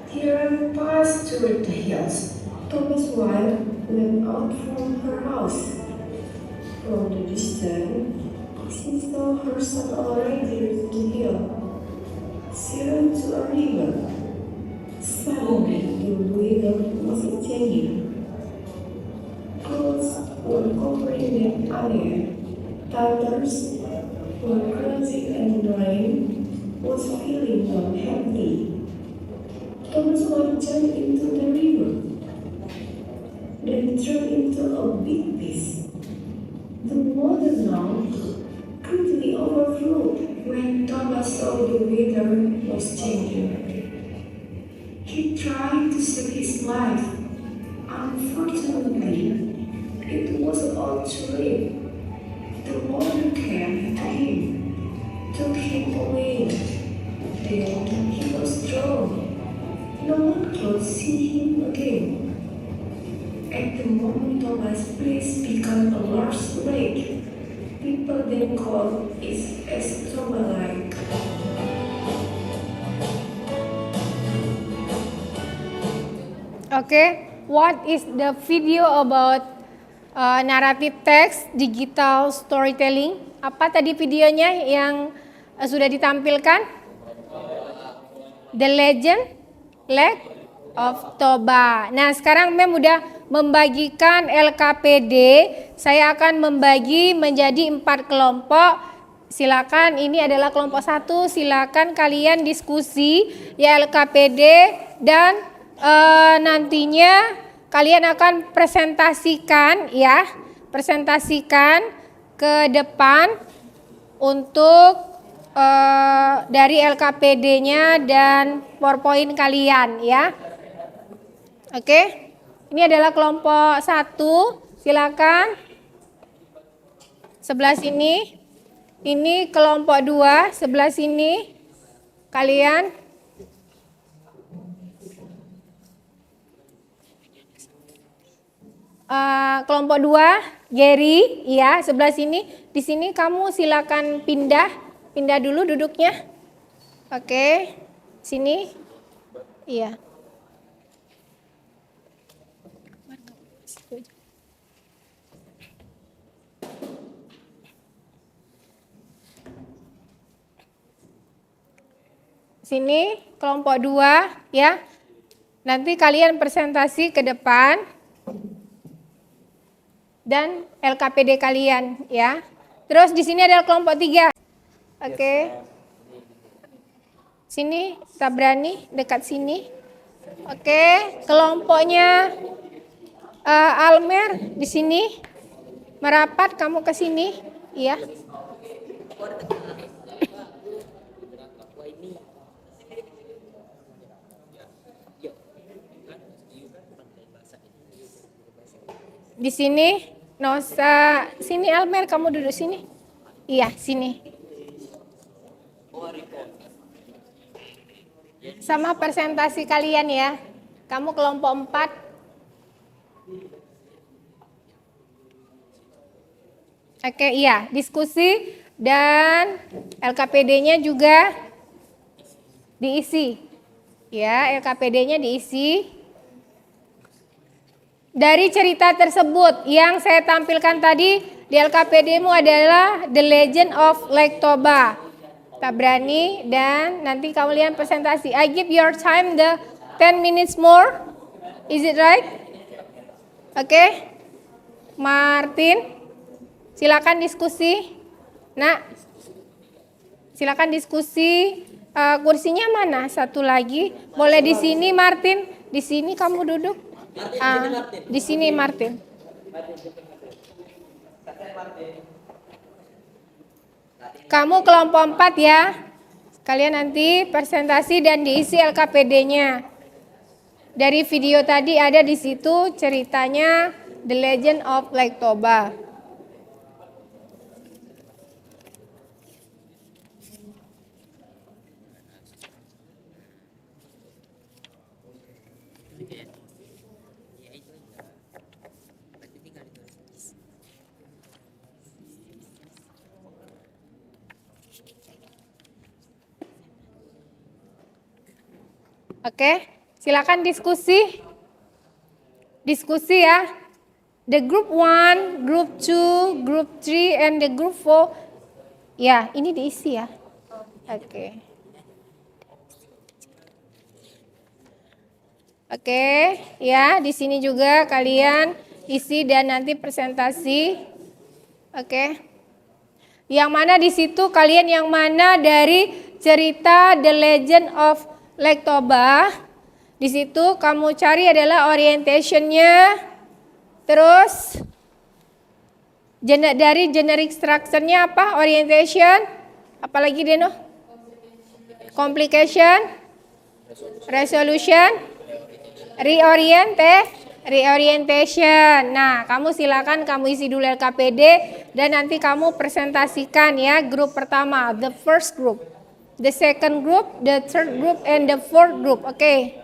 He ran past toward the hills. Toba's wife went out from her house. From the distance, she saw her son already reached the hill. She ran to a river. Suddenly, the weather was changing. Clouds were covering the area. Thunders were crashing and rain was falling down heavily. Thomas one jumped into the river, then turned into a big beast. The water now quickly overflowed when Thomas saw the weather was changing. He tried to save his life. Unfortunately, it was all too late. The water came to him, took him away. Then he was drowned. No one could see him again. At the moment Thomas' place became a large lake, people then called it Estoma Lake. Okay, what is the video about Narrative text, digital storytelling. Apa tadi videonya yang sudah ditampilkan? The Legend of Toba. Nah, sekarang Mem udah membagikan LKPD. Saya akan membagi menjadi 4 kelompok. Silakan, ini adalah kelompok 1. Silakan kalian diskusi ya LKPD dan nantinya kalian akan presentasikan ya, presentasikan ke depan untuk dari LKPD-nya dan PowerPoint kalian ya. Oke. Ini adalah kelompok 1. Silakan. Sebelah sini. Ini kelompok 2, sebelah sini. Kalian kelompok 2, Gary, ya, sebelah sini. Di sini kamu silakan pindah dulu duduknya. Oke, sini, iya. Sini, kelompok 2, ya. Nanti kalian presentasi ke depan. Dan LKPD kalian ya. Terus di sini adalah kelompok 3. Oke. Sini, Tabrani dekat sini. Oke, kelompoknya Almer di sini. Merapat kamu ke sini, iya. Di sini, Nosa, sini Almer, kamu duduk sini. Iya, sini. Sama presentasi kalian ya. Kamu kelompok 4. Oke, iya, diskusi dan LKPD-nya juga diisi. Ya, LKPD-nya diisi. Dari cerita tersebut yang saya tampilkan tadi di LKPD-mu adalah The Legend of Lake Toba. Tabrani dan nanti kalian presentasi. I give your time the 10 minutes more. Is it right? Oke. Martin, silakan diskusi. Nah, silakan diskusi. Kursinya mana? Satu lagi. Boleh di sini Martin. Di sini kamu duduk. Di sini Martin. Kamu kelompok 4 ya. Kalian nanti presentasi dan diisi LKPD-nya. Dari video tadi ada di situ ceritanya The Legend of Lake Toba. Oke, silakan diskusi. Diskusi ya. The group 1, group 2, group 3, and the group 4. Ya, ini diisi ya. Oke. Oke, ya, di sini juga kalian isi dan nanti presentasi. Oke. Yang mana di situ kalian yang mana dari cerita The Legend of Lake Toba. Di situ kamu cari adalah orientation-nya. Terus dari generic structure-nya apa? Orientation. Apalagi Deno? Complication. Resolution. Reorientation. Nah, kamu silakan kamu isi dulu LKPD dan nanti kamu presentasikan ya grup pertama, the first group, the second group, the third group, and the fourth group. Oke.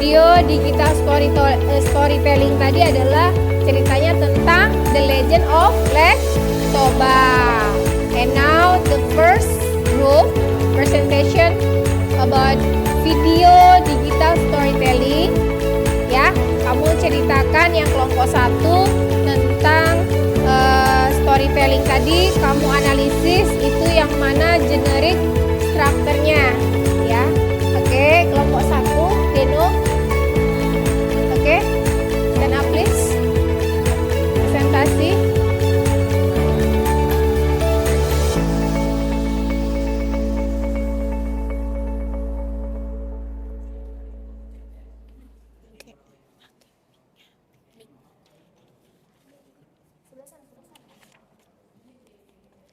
video digital storytelling tadi adalah ceritanya tentang The Legend of Lake Toba. And now the first group presentation about video digital storytelling. Ya, kamu ceritakan yang kelompok 1 tentang storytelling tadi, kamu analisis itu yang mana generik strukturnya, ya. Oke, kelompok 1, Deno. Oke, stand up please. Presentasi.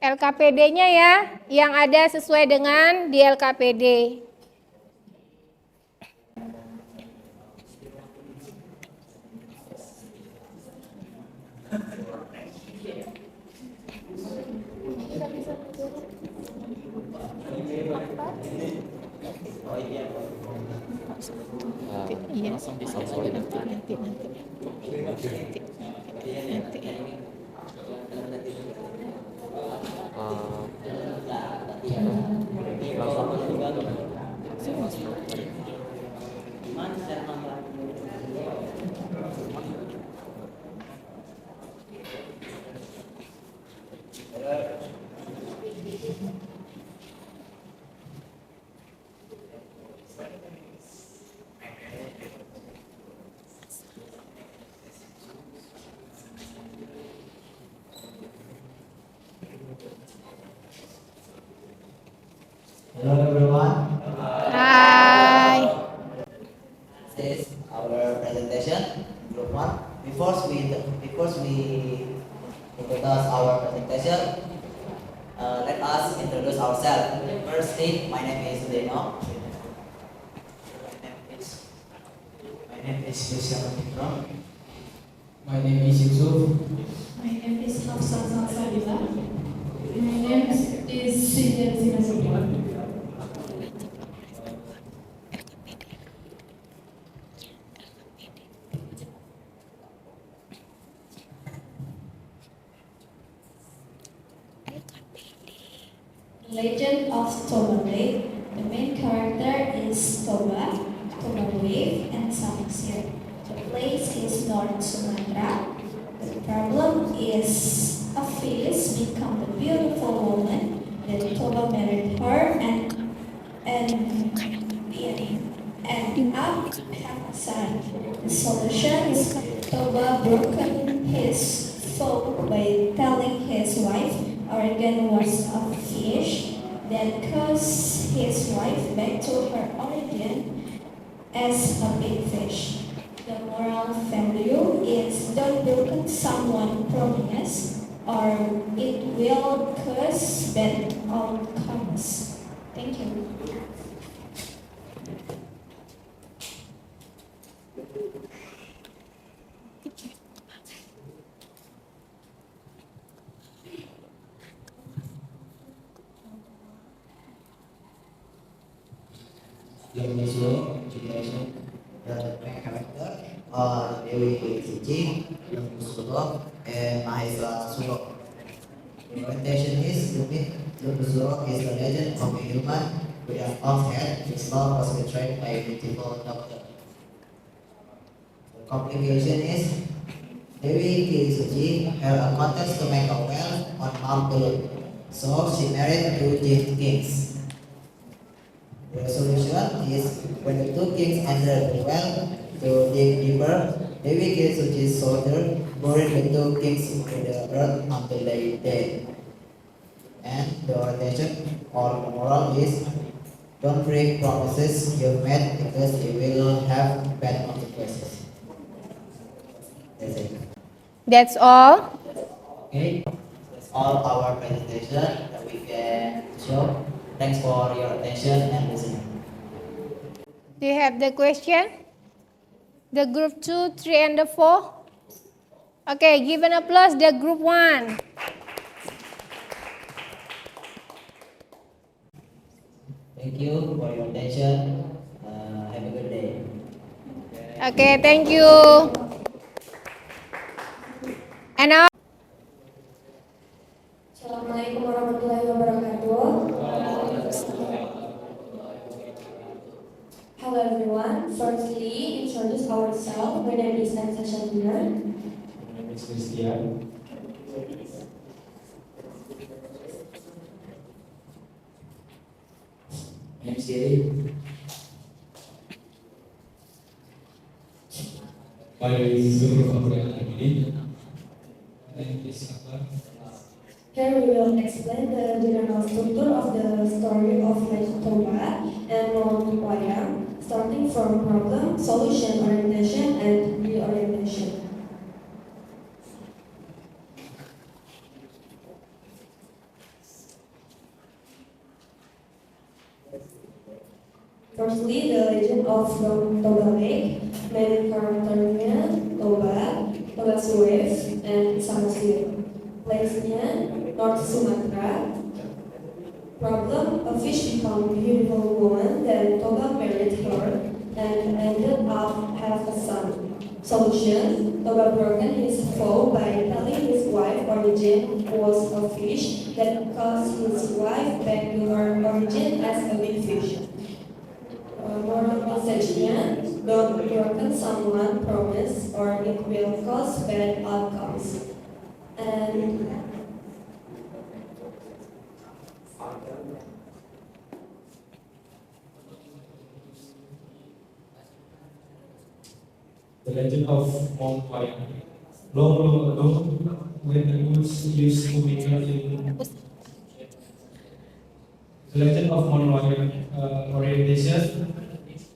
LKPD-nya ya, yang ada sesuai dengan di LKPD. Iya, langsung disesuaikan nanti. Hello everyone. Hai. This is our presentation, group 1. Before we introduce our presentation, let us introduce ourselves. Firstly, my name is Deno. My name is Yusuf Mitro. My name is Yusuf. My name is Hafsa Salsabila. My name is Sijan Sinasuddin. Legend of Toba Lake. The main character is Toba Wave, and Samosir. The place is North Sumatra. The problem is a fish become the beautiful woman. Then Toba married her and up have a son. The solution is Toba broken his soul by telling his wife Oregon was a fish, then caused his wife back to her origin as a big fish. The moral value is don't broken someone promise or it will cause bad outcomes. Thank you. The main character are Dewi Suci, Suro, and Mahesa Suro. The presentation is Suro is the legend of a human with an off head. His love was betrayed by a beautiful doctor. The complication is Dewi Suci held a contest to make a well on Mount Turun, so she married two kings. The solution is when the two kings entered the well to dig deeper, Dewi Suci's soldier buried the two kings with the earth until they died. And the orientation or the moral is don't break promises you've made because you will have bad consequences. That's it. That's all. Okay, that's all our presentation that we can show. Thanks for your attention and listening. Do you have the question? The group 2, 3, and the 4? Okay, give an applause the group 1. Thank you for your attention. Have a good day. Okay, thank you. And now, Assalamualaikum warahmatullahi wabarakatuh. Hello everyone. Firstly, introduce ourselves. My name is Ansa Shandina. My name is Christian. My name is Jerry. My name is Zul Fabrian Amini. My name is Akbar. Here we will explain the general structure of the story of Legend Toba and Mount Wayang, starting from problem, solution orientation, and reorientation. Firstly, the legend of Toba Lake, main characternya Toba, Toba Suez, and Samosir. Place-nya North Sumatra. Problem, a fish become a beautiful woman, then Toba married her and ended up have a son. Solution, Toba broken his vow by telling his wife origin was a fish that caused his wife back to her origin as a big fish. Moral message-nya, don't broken someone promise or it will cause bad outcomes. And The legend of Mount Wayang. Long, long ago, when the woods used to be in the legend of Mount Wayang orientation.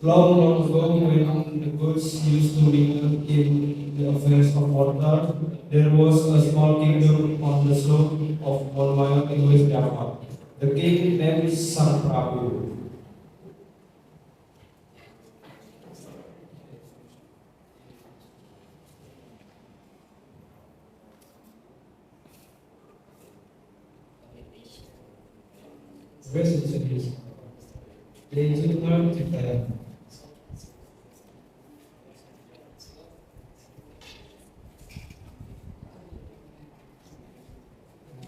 Long, long ago, when the goods used to linger in the affairs of water, there was a small kingdom on the slope of Mount Wayang in West Java. The king named Sang Prabu. Verse is they took her to them.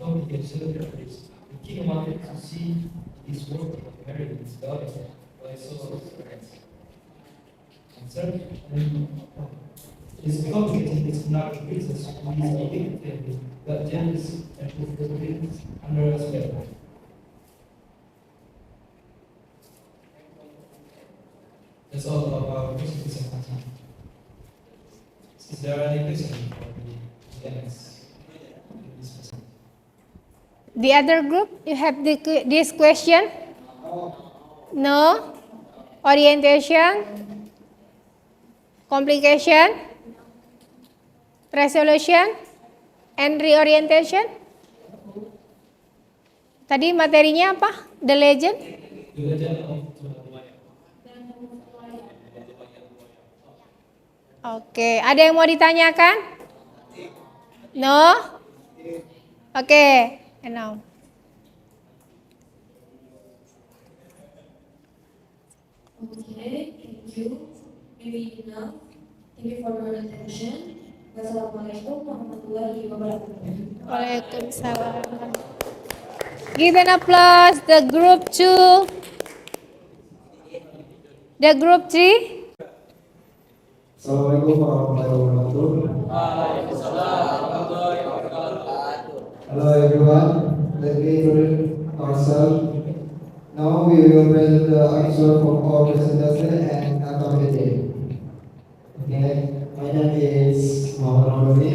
The king wanted to see his work of marrying his daughter, but so was friends. Answer: it's complicated, it's not a princess who is a victim, but jealous and who fulfills under a spell. That's all about questions and answers. Is there any question for the next? the other group, you have this question? No? Orientation? Complication? Resolution? And reorientation? Tadi materinya apa? The legend? The legend of Oke, ada yang mau ditanyakan? No? Oke, and now. okay, thank you. Maybe enough. Thank you for your attention. Wassalamualaikum warahmatullahi wabarakatuh. Waalaikumsalam. Give an applause the group 2. The group 3. Assalamualaikum warahmatullahi wabarakatuh. Hello everyone, let me introduce ourselves. Now we will present the answer from our presentation and accommodate. Okay, my name is Muhammad Rodi.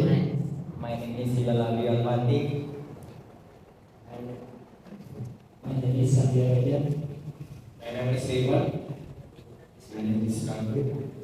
My name is Hilal Ali Al-Mati. my name is Sandia Radian. My name is Raymond. My name is Kamru.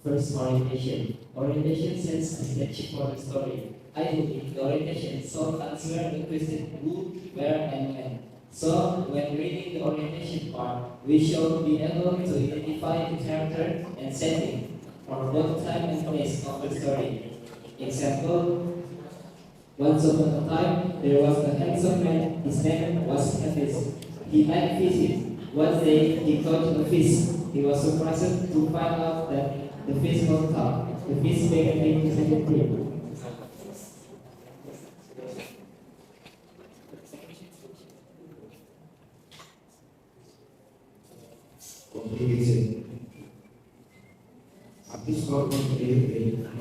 First, orientation. Orientation sets a sketch for the story. I believe the orientation solves answer the question who, where, and when. So, when reading the orientation part, we should be able to identify the character and setting for both time and place of the story. Example, once upon a time, there was a handsome man. His name was Hafiz. He liked fishing. One day, he caught a fish. He was surprised to find out that the fish was tough. The fish begged him to set it free. Complication. Hafiz got to play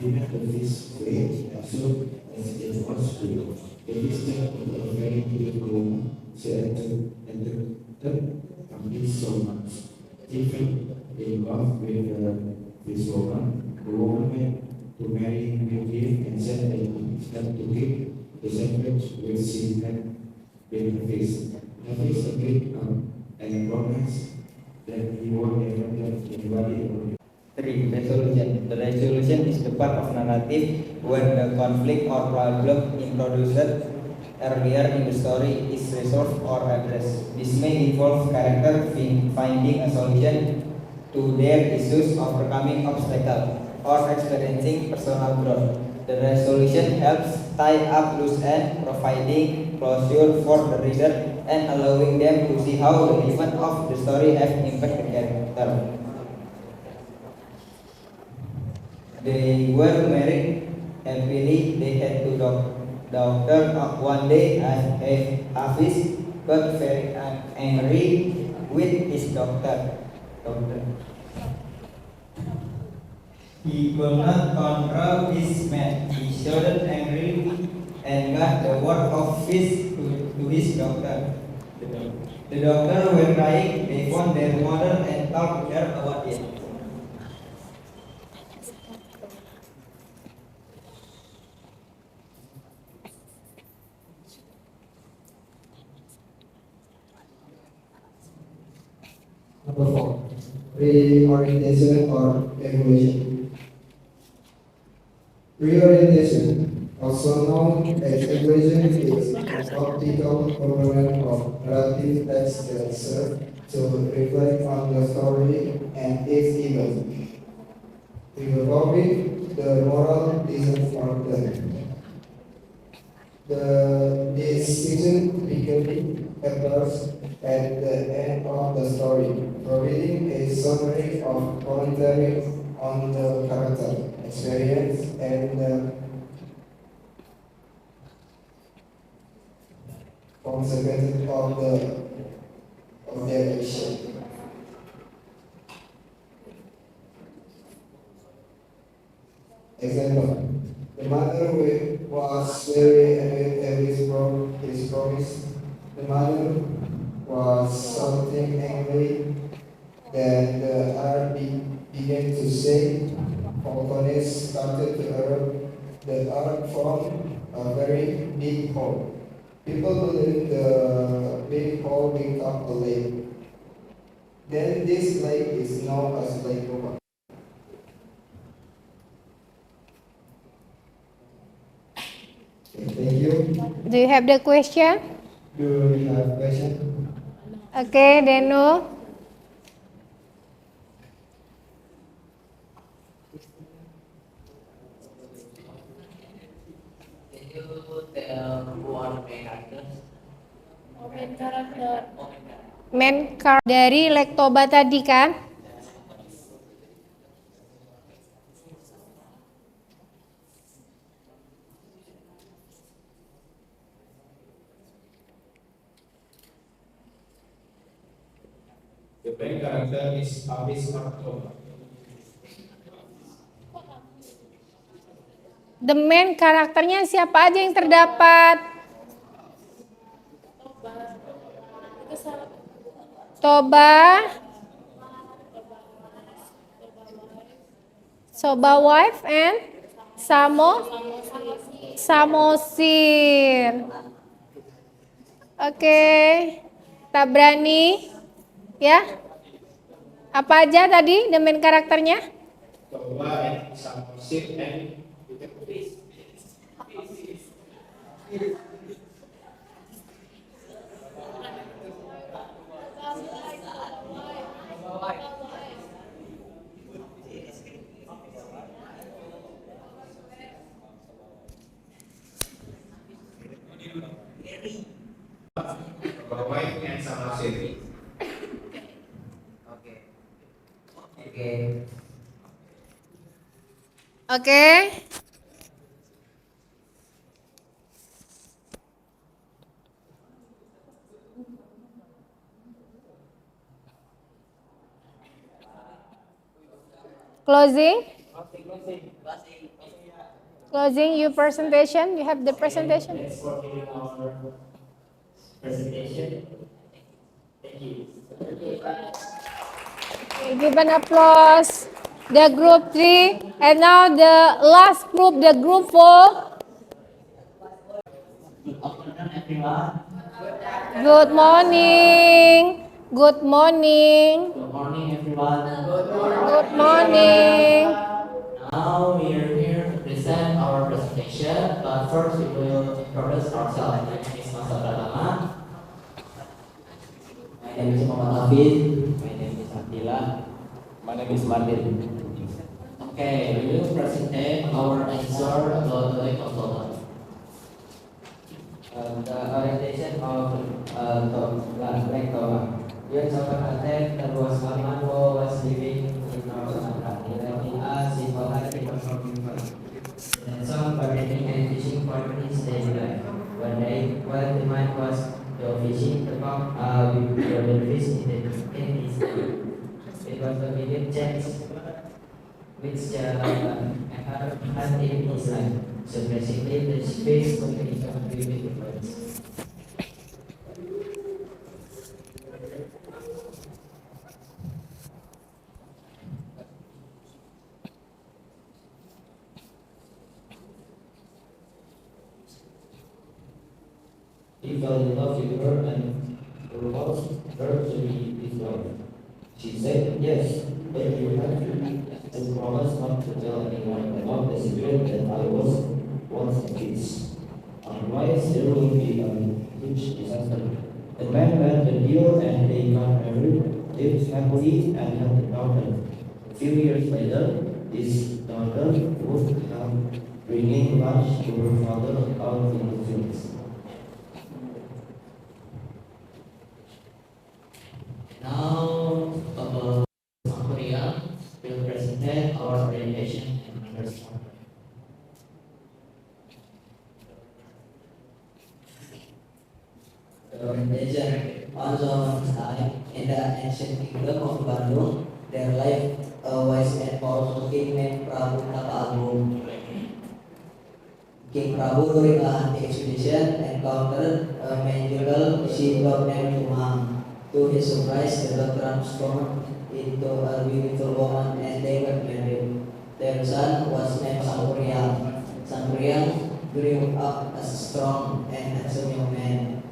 the fish free as soon as it was free. The fish turned into a very beautiful woman. She entered Hafiz so much. He fell in love with this woman. The woman went to marry him with gift and said that he had to keep the secret which she had with Hafiz. Hafiz agreed and promised that he would never let anybody. 3. Resolution. The resolution is the part of narrative when the conflict or problem introduced earlier in the story is resolved or addressed. This may involve character finding a solution to their issues, overcoming obstacles, or experiencing personal growth. The resolution helps tie up loose ends, providing closure for the reader and allowing them to see how the event of the story have impacted the character. They were married happily. They had two daughters. One day, Hafiz got very angry with his daughter. He could not control his man. He shouted angrily and got the word of fish to his daughter. The daughters were crying. They found their mother and talked to her about it. Number 4. Reorientation or evolution. Reorientation, also known as evolution, is an optical component of narrative text that serves to reflect on the story and its events. In the topic, the moral lesson or the decision typically occurs at the end of the story, providing a summary of commentary on the character, experience, and the consequences of their action. Example: the mother was very angry at his promise. The mother was something angry. Then the earth began to shake. Volcanoes started to erupt. The earth formed a very big hole. People believe the big hole became a lake. Then this lake is known as Lake Nova. Thank you. Do you have the question? Do you have question? Okay, Deno. Can you tell who are the main characters? Main karakter. Main karakter dari Lektoba tadi kan? The main character is Hafiz Martoba. The main karakternya siapa aja yang terdapat? Toba, Soba wife and Samosir. Oke, Tabrani, ya. Apa aja tadi the main karakternya? Toba and Samosir and your wife and sama Sevi. Okay. Oke. Closing. Closing your presentation. You have the presentation. Thanks for giving our presentation. Thank you. Give an applause. The group 3 and now the last group, the group 4. Good afternoon, everyone. Good morning. Good morning. Good morning, everyone. Good morning. Now we are here to present our presentation, but first we will introduce ourselves. My name is Masa Pratama. My name is Muhammad Hafid. My name is Abdillah. My name is Martin. Okay, we will present our answer about the consultant. The orientation of Black Dog. When someone attacked, there was someone who was living in North Sumatra. He left us in Bahari and some gardening and fishing for his daily life. One day, while the man was fishing, the cock with the fish in his tank. It was a big chance which had in his life. So basically, the fish communication with the birds. He fell in love with her and proposed her to be his wife. She said, yes, but you have to promise not to tell anyone about the secret that I was once a kid. Otherwise, there will be a huge disaster. The man went the deal and they got married, lived happily and had a daughter. A few years later, his daughter would come bringing lunch to her father out in the fields. Now, South Korea will present our orientation and understanding. The orientation. Once upon a time, in the ancient kingdom of Bandung, there lived a wise and powerful king named Prabu Tapaagung. King Prabu during a hunting expedition encountered a magical sheepdog named Tumang. To his surprise, the dog transformed into a beautiful woman and they got married. Their son was named Sangkuriang. Sangkuriang grew up as a strong and handsome young man.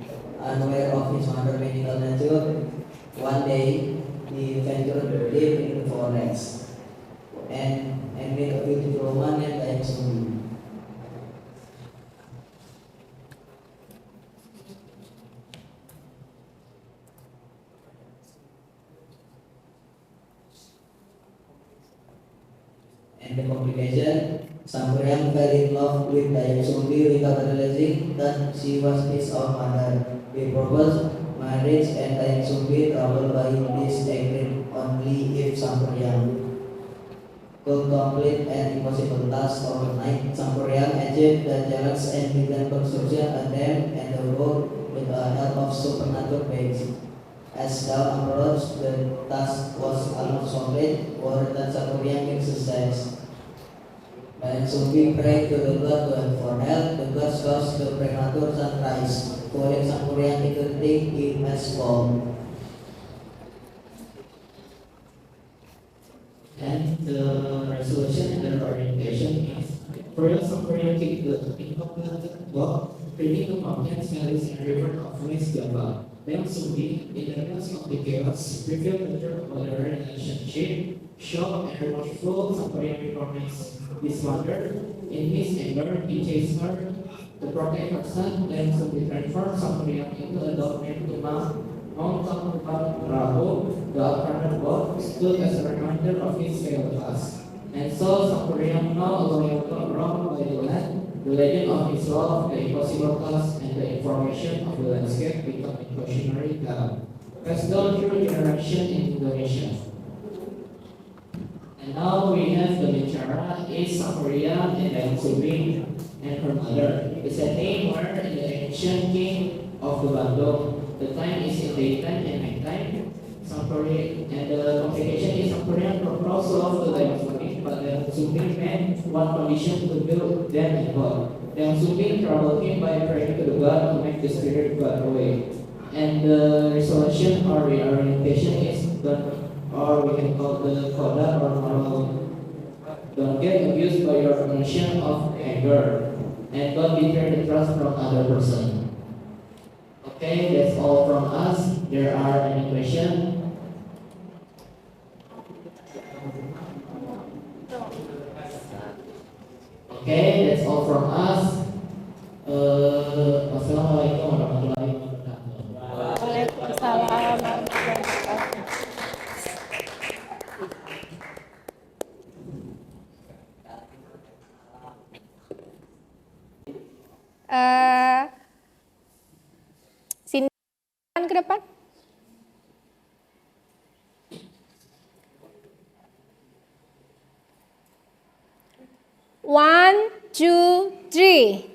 Unaware of his mother's magical nature, one day he ventured deep into the forest and met a beautiful woman named Dayang Sumbi. And the complication, Sangkuriang fell in love with Dayang Sumbi without realizing that she was his own mother. He proposed marriage and Dayang Sumbi traveled by this agreed only if Sangkuriang could complete an impossible task overnight. Sangkuriang achieved the challenge and began construction a dam and the road with the help of supernatural beings. As dawn approached, the task was almost complete, worried that Sangkuriang exercised. Dayang Sumbi prayed to the god for help. The gods caused the premature sunrise, calling Sangkuriang into take him as fall. And the resolution and the orientation is Korea Korea the incorporated block creating the mountains, valleys, and river of West Java. Dayang Sumbi, in the midst of the chaos, revealed the truth about their relationship, shocked and remorseful, Sangkuriang recognize this mother. In his anger, he chased her to protect her son. Dayang Sumbi transformed Sangkuriang into a dog named Tumang. Mount Prabu, the alternate god, stood as a reminder of his failed past. And so Sangkuriang, now a loyal rock by the land, The legend of his love, the impossible task, and the information of the landscape become a cautionary tale, passed down through generation in Indonesia. And now we have the Bicara is Sakuria and Dayang Sumi and her mother. It's a name where in the ancient king of the Bandung. The time is in daytime and nighttime. Sakuria and the complication is Sakuria proposed love to Dayang Sumi, but Dayang Sumi made one condition to build them in God. Dayang Sumi troubled him by praying to the God to make the spirit God away. And the resolution or reorientation is done, or we can call the koda or moral. Don't get abused by your emotion of anger, and don't betray the trust from other person. Okay, that's all from us. There are any questions? Okay, that's all from us. Wassalamualaikum warahmatullahi wabarakatuh. Waalaikumsalam warahmatullahi wabarakatuh. Sini ke depan. One, two, three.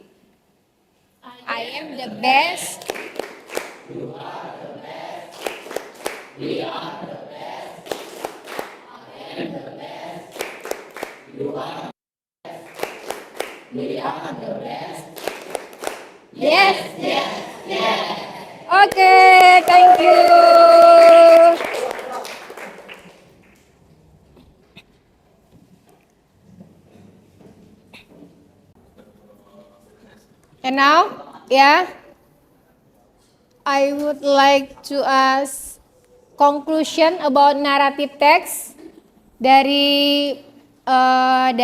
I am the best. You are the best. We are the best. I am the best. You are the best. We are the best. Yes, yes, yes. Okay, thank you. And now, I would like to ask conclusion about narrative text dari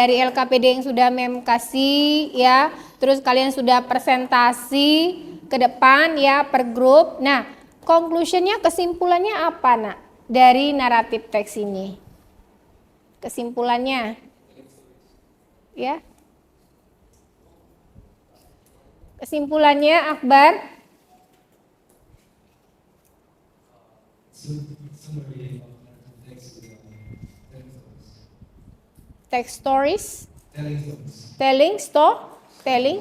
LKPD yang sudah Mem kasih ya. Terus kalian sudah presentasi ke depan ya per grup. Nah, conclusionnya, kesimpulannya apa nak dari naratif teks ini? Kesimpulannya, ya? Kesimpulannya, Akbar? Text stories? Telling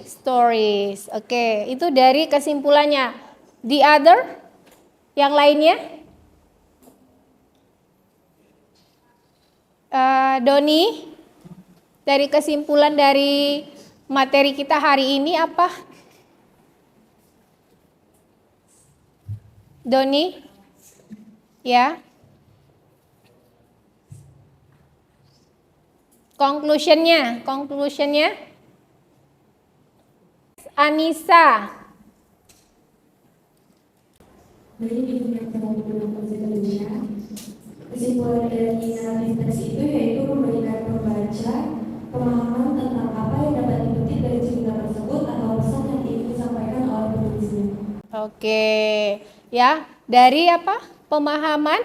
stories. Oke, itu dari kesimpulannya. The other? Yang lainnya? Doni? Dari kesimpulan dari materi kita hari ini apa? Doni? Ya? Conclusionnya? Anissa. Kesimpulan dari naratif teks itu yaitu memberikan pembaca pemahaman tentang apa yang dapat dipetik dari cerita tersebut atau pesan yang ingin disampaikan oleh penulisnya. Oke, ya, dari apa? Pemahaman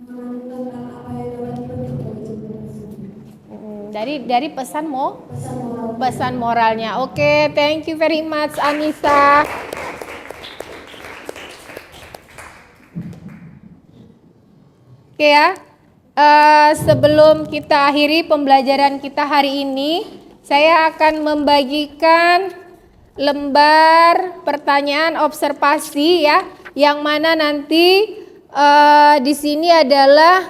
tentang apa yang dapat dipetik dari cerita tersebut. Dari pesan moralnya. Oke, thank you very much Anissa. Oke ya, sebelum kita akhiri pembelajaran kita hari ini, saya akan membagikan lembar pertanyaan observasi ya, yang mana nanti di sini adalah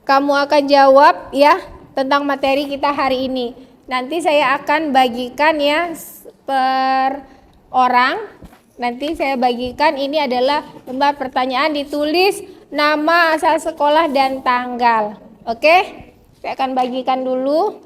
kamu akan jawab ya tentang materi kita hari ini. Nanti saya akan bagikan ya per orang. Nanti saya bagikan, ini adalah lembar pertanyaan, ditulis nama, asal sekolah, dan tanggal. Oke, saya akan bagikan dulu.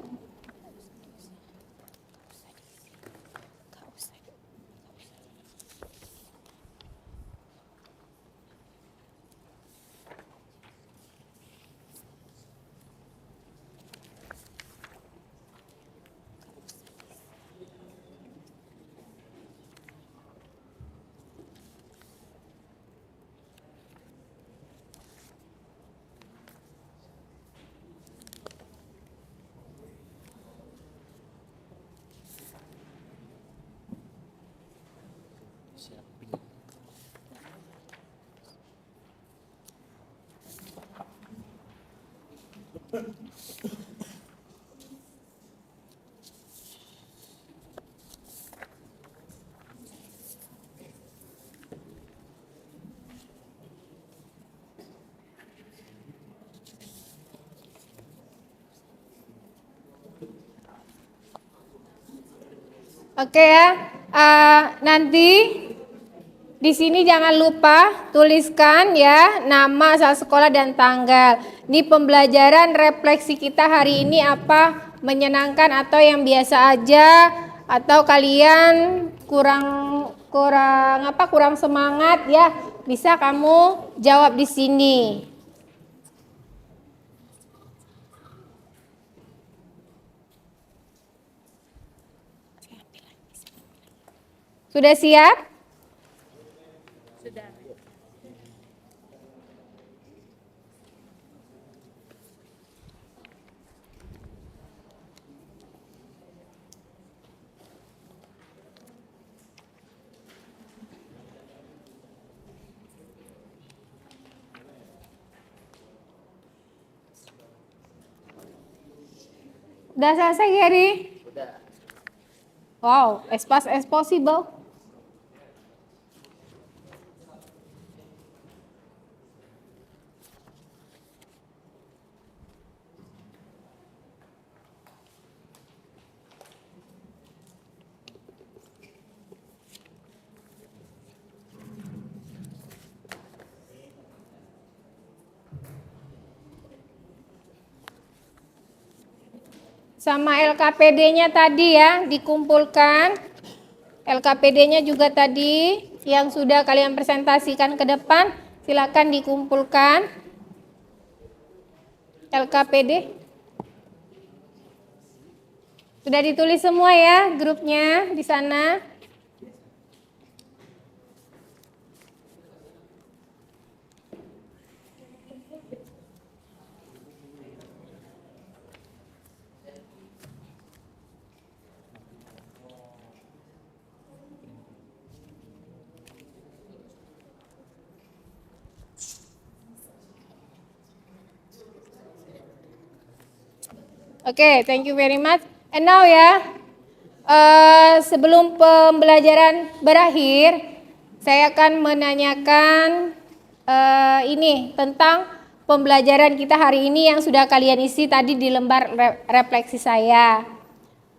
Oke ya, nanti di sini jangan lupa tuliskan ya nama, asal sekolah dan tanggal. Ini pembelajaran refleksi kita hari ini apa? Menyenangkan atau yang biasa aja? Atau kalian kurang semangat ya? Bisa kamu jawab di sini. Sudah siap? Udah selesai, Gary? Udah. Wow, as fast as possible. Sama LKPD-nya tadi ya, dikumpulkan. LKPD-nya juga tadi yang sudah kalian presentasikan ke depan, silakan dikumpulkan. LKPD. Sudah ditulis semua ya grupnya di sana. Oke, thank you very much. And now ya, sebelum pembelajaran berakhir, saya akan menanyakan ini tentang pembelajaran kita hari ini yang sudah kalian isi tadi di lembar refleksi saya.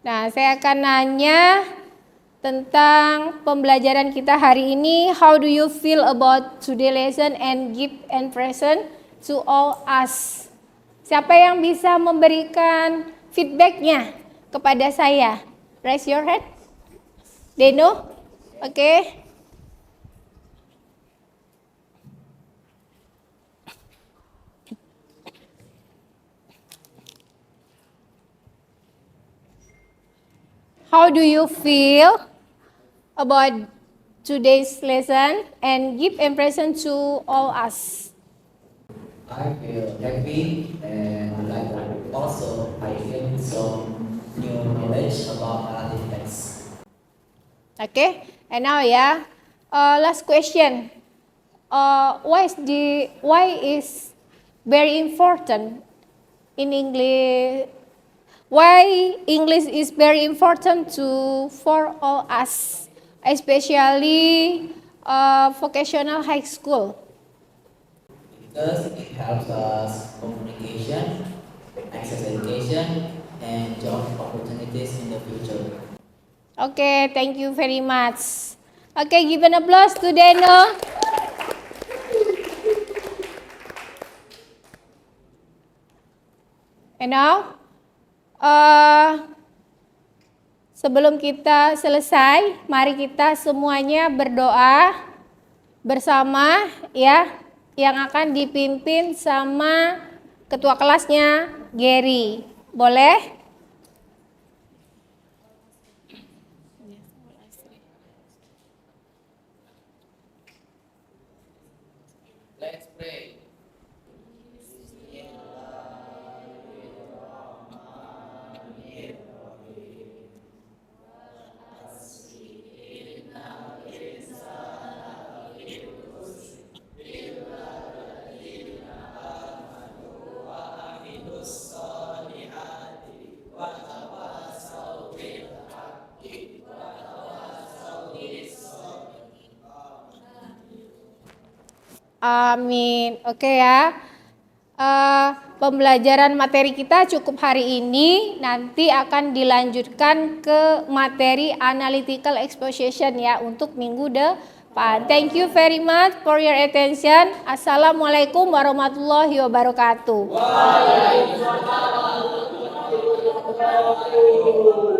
Nah, saya akan nanya tentang pembelajaran kita hari ini. How do you feel about today lesson and give impression to all us? Siapa yang bisa memberikan feedbacknya kepada saya? Raise your hand. Deno? Oke. How do you feel about today's lesson and give impression to all us? I feel happy and like also I feel some new knowledge about narrative text. Okay, and now ya, last question. Why is very important in English? Why English is very important for all us, especially vocational high school? Because it helps us communication, access education, and job opportunities in the future. Okay, thank you very much. Okay, give an applause to Deno. And now, sebelum kita selesai, mari kita semuanya berdoa bersama ya, yang akan dipimpin sama ketua kelasnya Gary. Boleh? Let's pray. Amin. Oke ya. Pembelajaran materi kita cukup hari ini. Nanti akan dilanjutkan ke materi analytical exposition ya untuk minggu depan. Thank you very much for your attention. Assalamualaikum warahmatullahi wabarakatuh. Waalaikumsalam warahmatullahi wabarakatuh.